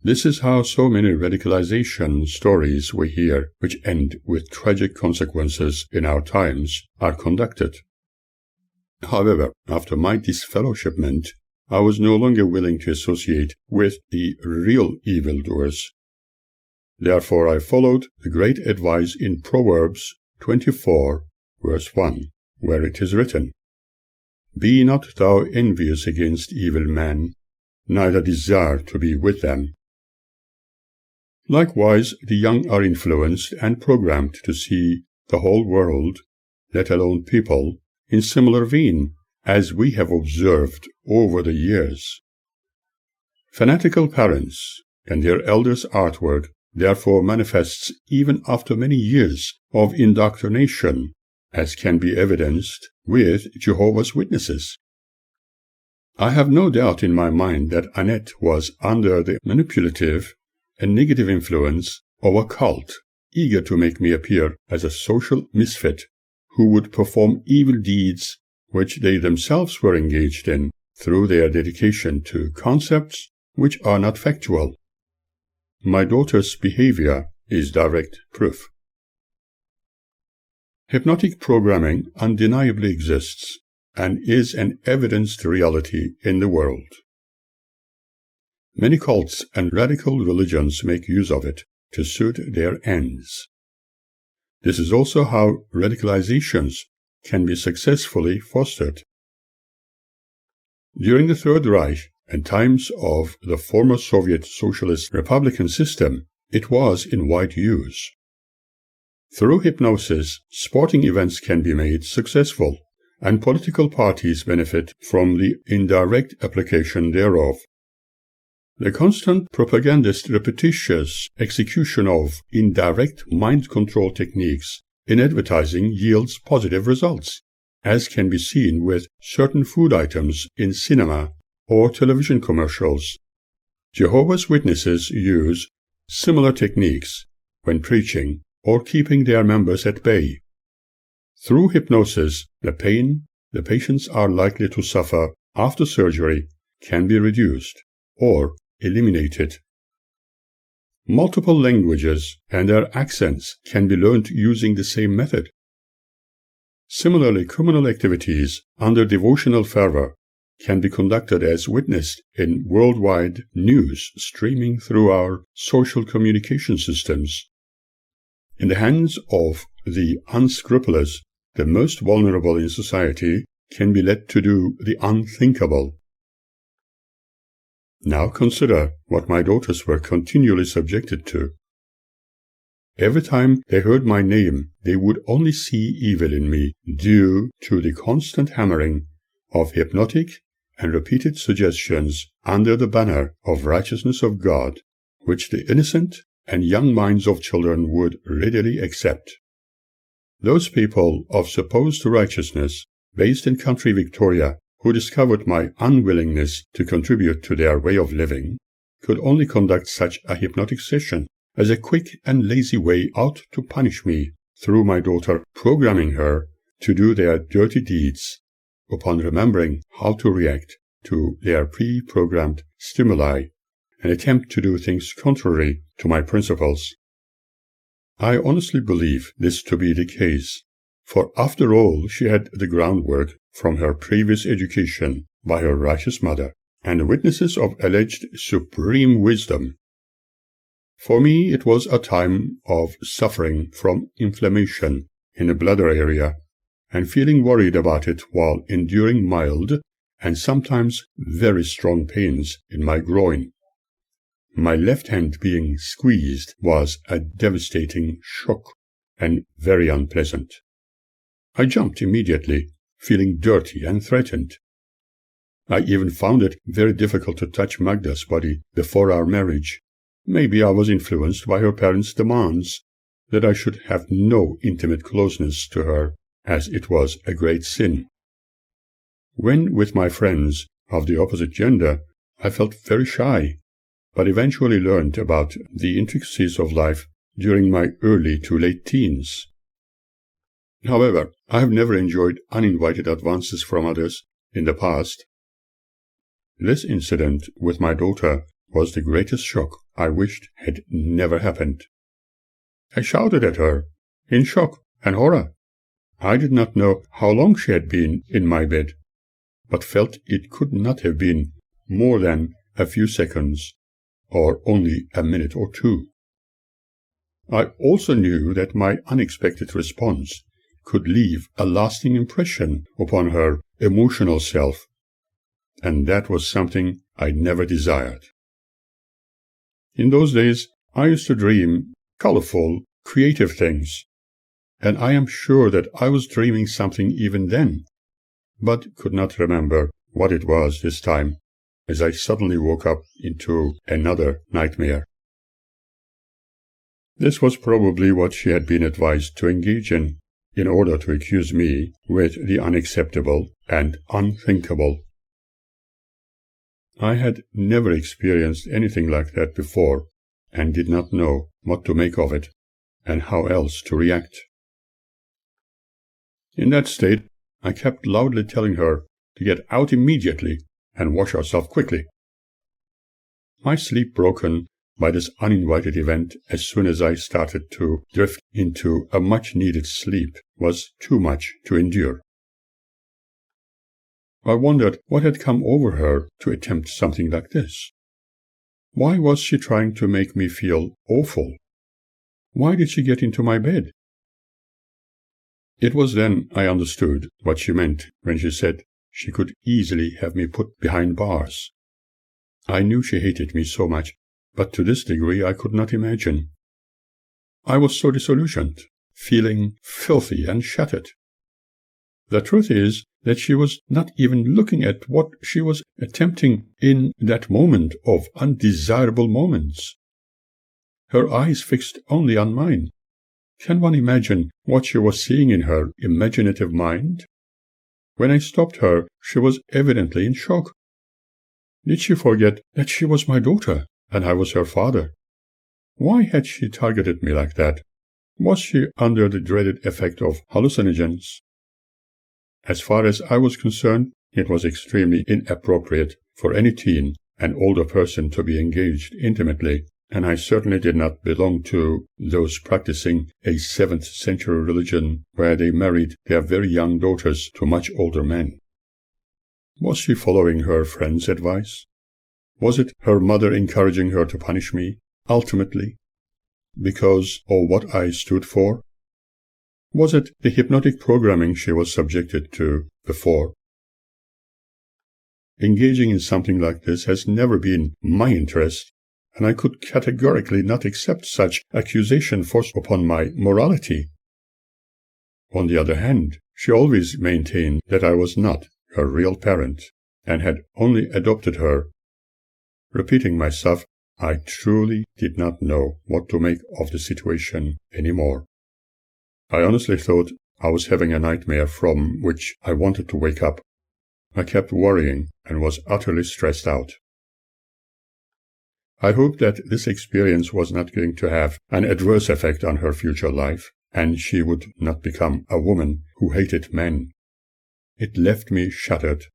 This is how so many radicalization stories we hear, which end with tragic consequences in our times, are conducted. However, after my disfellowshipment, I was no longer willing to associate with the real evildoers. Therefore I followed the great advice in Proverbs 24, verse 1, where it is written, "Be not thou envious against evil men, neither desire to be with them." Likewise, the young are influenced and programmed to see the whole world, let alone people, in similar vein, as we have observed over the years. Fanatical parents and their elders' artwork therefore manifests even after many years of indoctrination, as can be evidenced with Jehovah's Witnesses. I have no doubt in my mind that Annette was under the manipulative and negative influence of a cult eager to make me appear as a social misfit who would perform evil deeds which they themselves were engaged in through their dedication to concepts which are not factual. My daughter's behavior is direct proof. Hypnotic programming undeniably exists and is an evidenced reality in the world. Many cults and radical religions make use of it to suit their ends. This is also how radicalizations can be successfully fostered. During the Third Reich and times of the former Soviet Socialist Republican system, it was in wide use. Through hypnosis, sporting events can be made successful, and political parties benefit from the indirect application thereof. The constant propagandist repetitious execution of indirect mind control techniques in advertising yields positive results, as can be seen with certain food items in cinema or television commercials. Jehovah's Witnesses use similar techniques when preaching or keeping their members at bay. Through hypnosis, the pain the patients are likely to suffer after surgery can be reduced or eliminated. Multiple languages and their accents can be learned using the same method. Similarly, criminal activities under devotional fervor can be conducted as witnessed in worldwide news streaming through our social communication systems. In the hands of the unscrupulous, the most vulnerable in society can be led to do the unthinkable. Now consider what my daughters were continually subjected to. Every time they heard my name, they would only see evil in me due to the constant hammering of hypnotic and repeated suggestions under the banner of righteousness of God, which the innocent and young minds of children would readily accept. Those people of supposed righteousness, based in country Victoria, who discovered my unwillingness to contribute to their way of living, could only conduct such a hypnotic session as a quick and lazy way out to punish me through my daughter programming her to do their dirty deeds upon remembering how to react to their pre-programmed stimuli and attempt to do things contrary to my principles. I honestly believe this to be the case, for after all she had the groundwork from her previous education by her righteous mother and the witnesses of alleged supreme wisdom. For me it was a time of suffering from inflammation in the bladder area and feeling worried about it while enduring mild and sometimes very strong pains in my groin. My left hand being squeezed was a devastating shock and very unpleasant. I jumped immediately, feeling dirty and threatened. I even found it very difficult to touch Magda's body before our marriage. Maybe I was influenced by her parents' demands that I should have no intimate closeness to her, as it was a great sin. When with my friends of the opposite gender, I felt very shy, but eventually learned about the intricacies of life during my early to late teens. However, I have never enjoyed uninvited advances from others in the past. This incident with my daughter was the greatest shock I wished had never happened. I shouted at her, in shock and horror. I did not know how long she had been in my bed, but felt it could not have been more than a few seconds, or only a minute or two. I also knew that my unexpected response could leave a lasting impression upon her emotional self, and that was something I never desired. In those days, I used to dream colorful, creative things, and I am sure that I was dreaming something even then, but could not remember what it was this time, as I suddenly woke up into another nightmare. This was probably what she had been advised to engage in order to accuse me with the unacceptable and unthinkable. I had never experienced anything like that before, and did not know what to make of it, and how else to react. In that state, I kept loudly telling her to get out immediately and wash herself quickly. My sleep broken, by this uninvited event as soon as I started to drift into a much-needed sleep was too much to endure. I wondered what had come over her to attempt something like this. Why was she trying to make me feel awful? Why did she get into my bed? It was then I understood what she meant when she said she could easily have me put behind bars. I knew she hated me so much, but to this degree I could not imagine. I was so disillusioned, feeling filthy and shattered. The truth is that she was not even looking at what she was attempting in that moment of undesirable moments. Her eyes fixed only on mine. Can one imagine what she was seeing in her imaginative mind? When I stopped her, she was evidently in shock. Did she forget that she was my daughter and I was her father? Why had she targeted me like that? Was she under the dreaded effect of hallucinogens? As far as I was concerned, it was extremely inappropriate for any teen, an older person, to be engaged intimately, and I certainly did not belong to those practicing a 7th century religion where they married their very young daughters to much older men. Was she following her friend's advice? Was it her mother encouraging her to punish me, ultimately, because of what I stood for? Was it the hypnotic programming she was subjected to before? Engaging in something like this has never been my interest, and I could categorically not accept such accusation forced upon my morality. On the other hand, she always maintained that I was not her real parent, and had only adopted her. Repeating myself, I truly did not know what to make of the situation anymore. I honestly thought I was having a nightmare from which I wanted to wake up. I kept worrying and was utterly stressed out. I hoped that this experience was not going to have an adverse effect on her future life, and she would not become a woman who hated men. It left me shattered.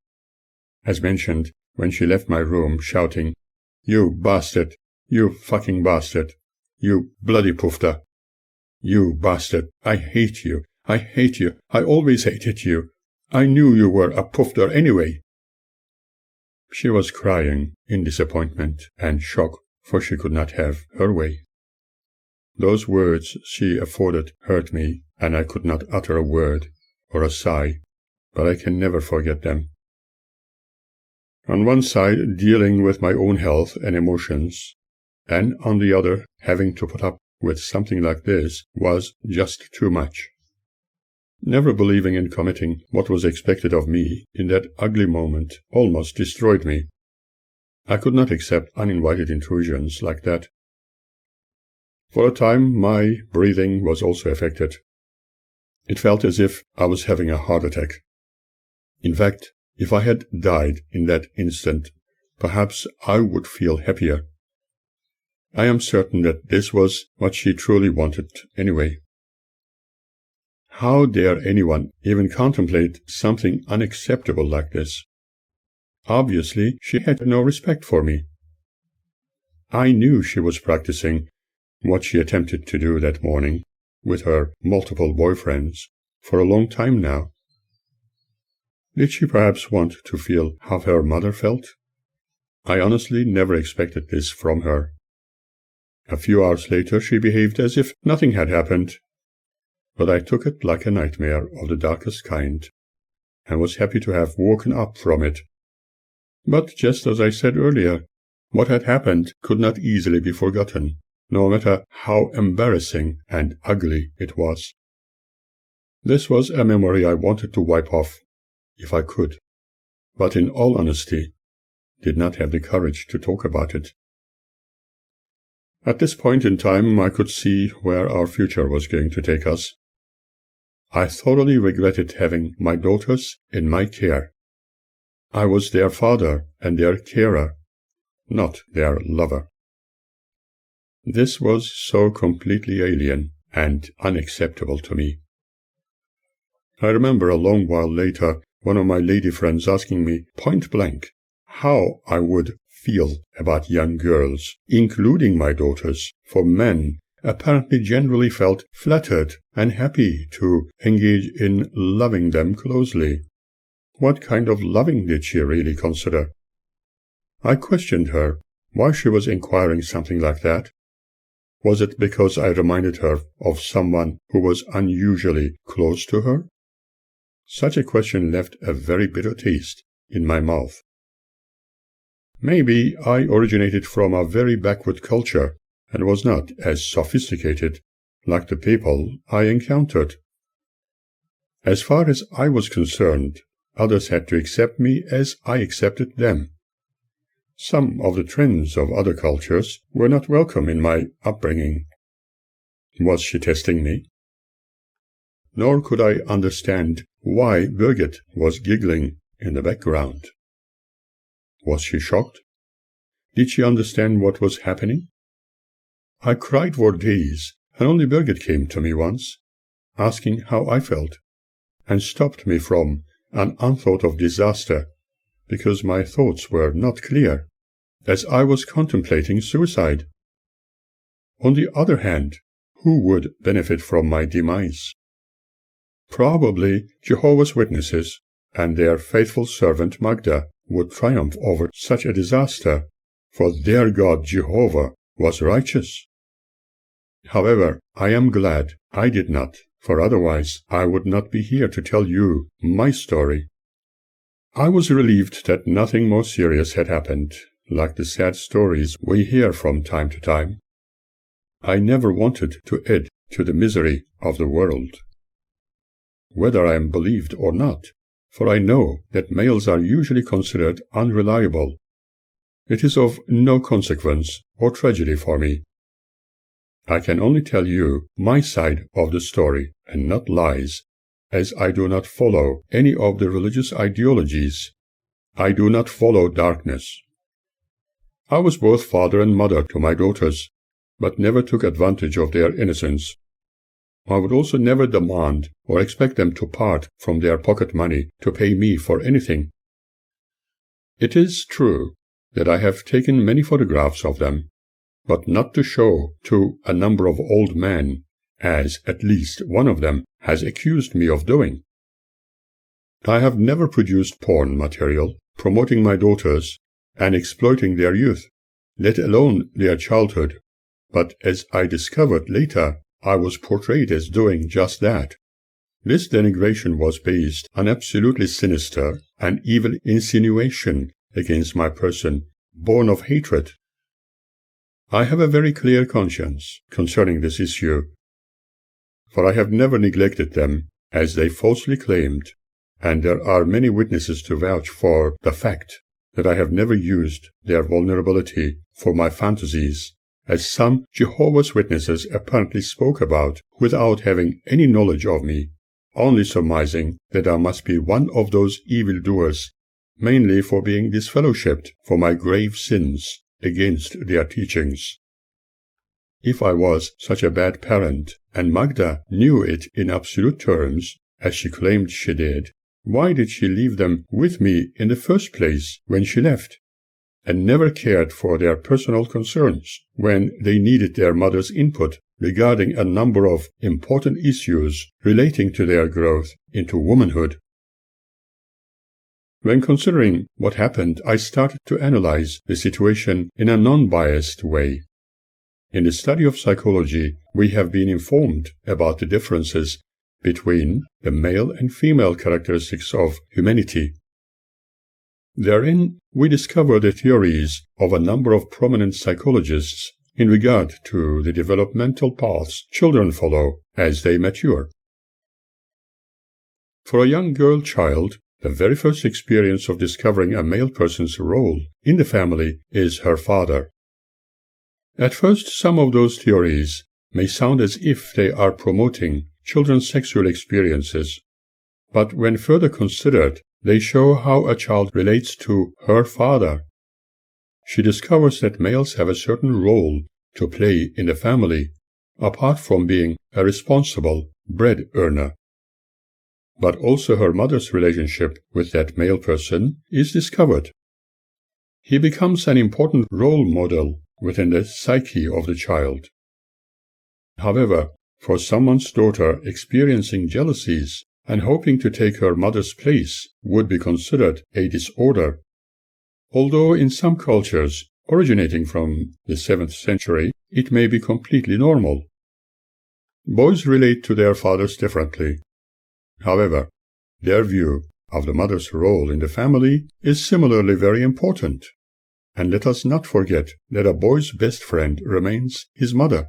As mentioned, when she left my room shouting, "You bastard! You fucking bastard! You bloody pufter! You bastard! I hate you! I hate you! I always hated you! I knew you were a pufter anyway!" She was crying in disappointment and shock, for she could not have her way. Those words she afforded hurt me, and I could not utter a word or a sigh, but I can never forget them. On one side, dealing with my own health and emotions, and on the other, having to put up with something like this was just too much. Never believing in committing what was expected of me in that ugly moment almost destroyed me. I could not accept uninvited intrusions like that. For a time, my breathing was also affected. It felt as if I was having a heart attack. In fact, if I had died in that instant, perhaps I would feel happier. I am certain that this was what she truly wanted anyway. How dare anyone even contemplate something unacceptable like this? Obviously, she had no respect for me. I knew she was practicing what she attempted to do that morning with her multiple boyfriends for a long time now. Did she perhaps want to feel how her mother felt? I honestly never expected this from her. A few hours later she behaved as if nothing had happened, but I took it like a nightmare of the darkest kind, and was happy to have woken up from it. But just as I said earlier, what had happened could not easily be forgotten, no matter how embarrassing and ugly it was. This was a memory I wanted to wipe off, if I could, but in all honesty, did not have the courage to talk about it. At this point in time, I could see where our future was going to take us. I thoroughly regretted having my daughters in my care. I was their father and their carer, not their lover. This was so completely alien and unacceptable to me. I remember a long while later one of my lady friends asking me point blank how I would feel about young girls, including my daughters, for men apparently generally felt flattered and happy to engage in loving them closely. What kind of loving did she really consider? I questioned her why she was inquiring something like that. Was it because I reminded her of someone who was unusually close to her? Such a question left a very bitter taste in my mouth. Maybe I originated from a very backward culture and was not as sophisticated like the people I encountered. As far as I was concerned, others had to accept me as I accepted them. Some of the trends of other cultures were not welcome in my upbringing. Was she testing me? Nor could I understand why Birgit was giggling in the background. Was she shocked? Did she understand what was happening? I cried for days, and only Birgit came to me once, asking how I felt, and stopped me from an unthought of disaster, because my thoughts were not clear, as I was contemplating suicide. On the other hand, who would benefit from my demise? Probably Jehovah's Witnesses and their faithful servant Magda would triumph over such a disaster, for their God Jehovah was righteous. However, I am glad I did not, for otherwise I would not be here to tell you my story. I was relieved that nothing more serious had happened, like the sad stories we hear from time to time. I never wanted to add to the misery of the world. Whether I am believed or not, for I know that males are usually considered unreliable, it is of no consequence or tragedy for me. I can only tell you my side of the story and not lies, as I do not follow any of the religious ideologies. I do not follow darkness. I was both father and mother to my daughters, but never took advantage of their innocence. I would also never demand or expect them to part from their pocket money to pay me for anything. It is true that I have taken many photographs of them, but not to show to a number of old men, as at least one of them has accused me of doing. I have never produced porn material promoting my daughters and exploiting their youth, let alone their childhood, but as I discovered later, I was portrayed as doing just that. This denigration was based on absolutely sinister and evil insinuation against my person, born of hatred. I have a very clear conscience concerning this issue, for I have never neglected them, as they falsely claimed, and there are many witnesses to vouch for the fact that I have never used their vulnerability for my fantasies, as some Jehovah's Witnesses apparently spoke about without having any knowledge of me, only surmising that I must be one of those evildoers, mainly for being disfellowshipped for my grave sins against their teachings. If I was such a bad parent, and Magda knew it in absolute terms, as she claimed she did, why did she leave them with me in the first place when she left, and never cared for their personal concerns when they needed their mother's input regarding a number of important issues relating to their growth into womanhood? When considering what happened, I started to analyze the situation in a non-biased way. In the study of psychology, we have been informed about the differences between the male and female characteristics of humanity. Therein, we discover the theories of a number of prominent psychologists in regard to the developmental paths children follow as they mature. For a young girl child, the very first experience of discovering a male person's role in the family is her father. At first, some of those theories may sound as if they are promoting children's sexual experiences, but when further considered, they show how a child relates to her father. She discovers that males have a certain role to play in the family, apart from being a responsible bread earner. But also her mother's relationship with that male person is discovered. he becomes an important role model within the psyche of the child. However, for someone's daughter experiencing jealousies and hoping to take her mother's place would be considered a disorder. Although in some cultures, originating from the 7th century, it may be completely normal. Boys relate to their fathers differently. However, their view of the mother's role in the family is similarly very important. And let us not forget that a boy's best friend remains his mother.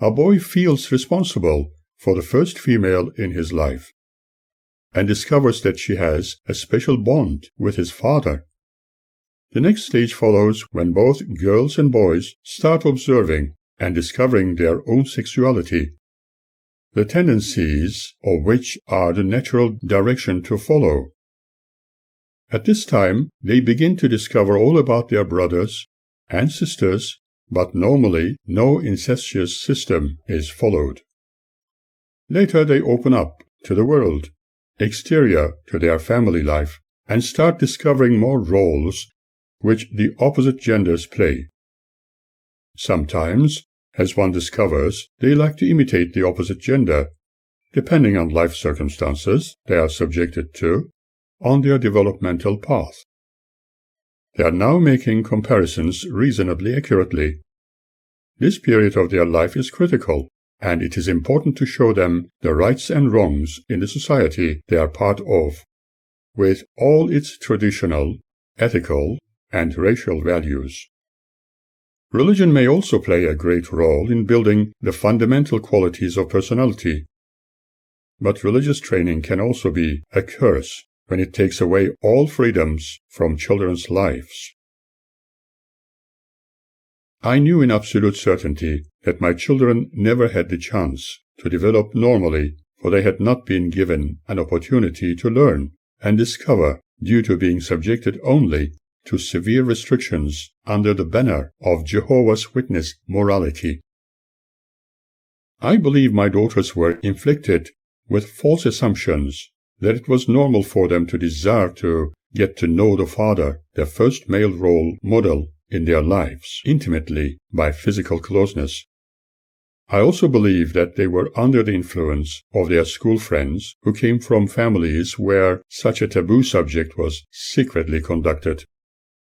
A boy feels responsible for the first female in his life and discovers that she has a special bond with his father. The next stage follows when both girls and boys start observing and discovering their own sexuality, the tendencies of which are the natural direction to follow. At this time, they begin to discover all about their brothers and sisters, but normally no incestuous system is followed. Later they open up to the world, exterior to their family life, and start discovering more roles which the opposite genders play. Sometimes, as one discovers, they like to imitate the opposite gender, depending on life circumstances they are subjected to on their developmental path. They are now making comparisons reasonably accurately. This period of their life is critical, and it is important to show them the rights and wrongs in the society they are part of, with all its traditional, ethical, and racial values. Religion may also play a great role in building the fundamental qualities of personality. But religious training can also be a curse when it takes away all freedoms from children's lives. I knew in absolute certainty that my children never had the chance to develop normally, for they had not been given an opportunity to learn and discover due to being subjected only to severe restrictions under the banner of Jehovah's Witness morality. I believe my daughters were inflicted with false assumptions that it was normal for them to desire to get to know the father, their first male role model in their lives, intimately by physical closeness. I also believe that they were under the influence of their school friends who came from families where such a taboo subject was secretly conducted.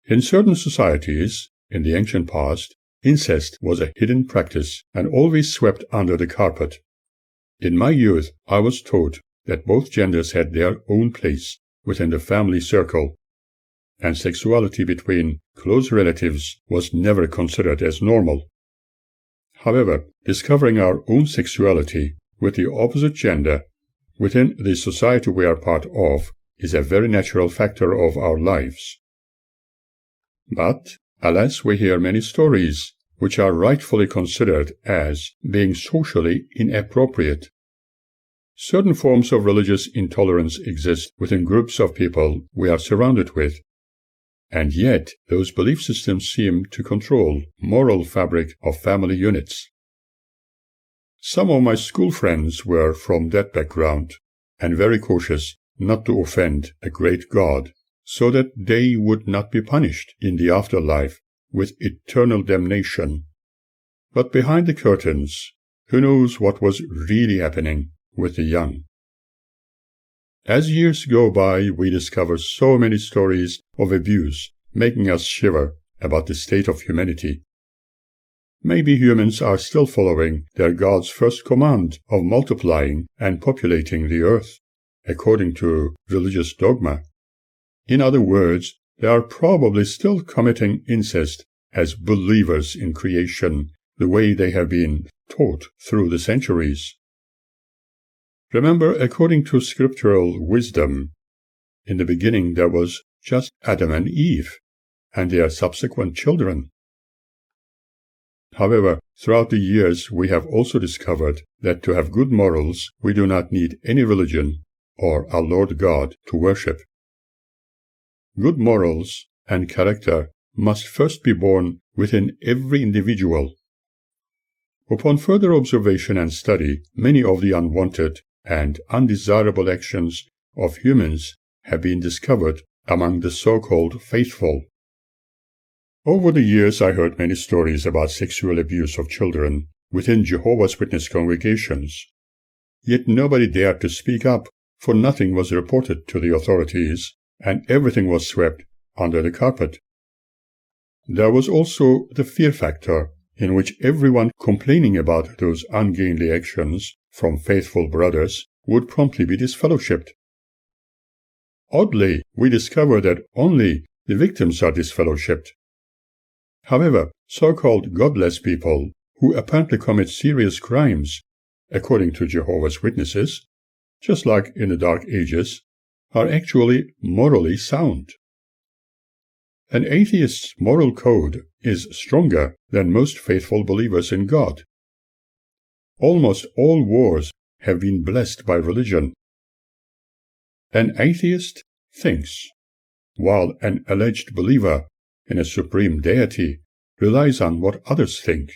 In certain societies, in the ancient past, incest was a hidden practice and always swept under the carpet. In my youth, I was taught that both genders had their own place within the family circle, and sexuality between close relatives was never considered as normal. However, discovering our own sexuality with the opposite gender within the society we are part of is a very natural factor of our lives. But, alas, we hear many stories which are rightfully considered as being socially inappropriate. Certain forms of religious intolerance exist within groups of people we are surrounded with, and yet those belief systems seem to control moral fabric of family units. Some of my school friends were from that background, and very cautious not to offend a great God, so that they would not be punished in the afterlife with eternal damnation. But behind the curtains, who knows what was really happening with the young? As years go by, we discover so many stories of abuse, making us shiver about the state of humanity. Maybe humans are still following their God's first command of multiplying and populating the earth, according to religious dogma. In other words, they are probably still committing incest as believers in creation, the way they have been taught through the centuries. Remember, according to scriptural wisdom, in the beginning there was just Adam and Eve, and their subsequent children. However, throughout the years we have also discovered that to have good morals we do not need any religion or our Lord God to worship. Good morals and character must first be born within every individual. Upon further observation and study, many of the unwanted and undesirable actions of humans have been discovered among the so-called faithful. Over the years, I heard many stories about sexual abuse of children within Jehovah's Witness congregations. Yet nobody dared to speak up, for nothing was reported to the authorities, and everything was swept under the carpet. There was also the fear factor, in which everyone complaining about those ungainly actions from faithful brothers would promptly be disfellowshipped. Oddly, we discover that only the victims are disfellowshipped. However, so-called godless people, who apparently commit serious crimes, according to Jehovah's Witnesses, just like in the Dark Ages, are actually morally sound. An atheist's moral code is stronger than most faithful believers in God. Almost all wars have been blessed by religion. An atheist thinks, while an alleged believer in a supreme deity relies on what others think.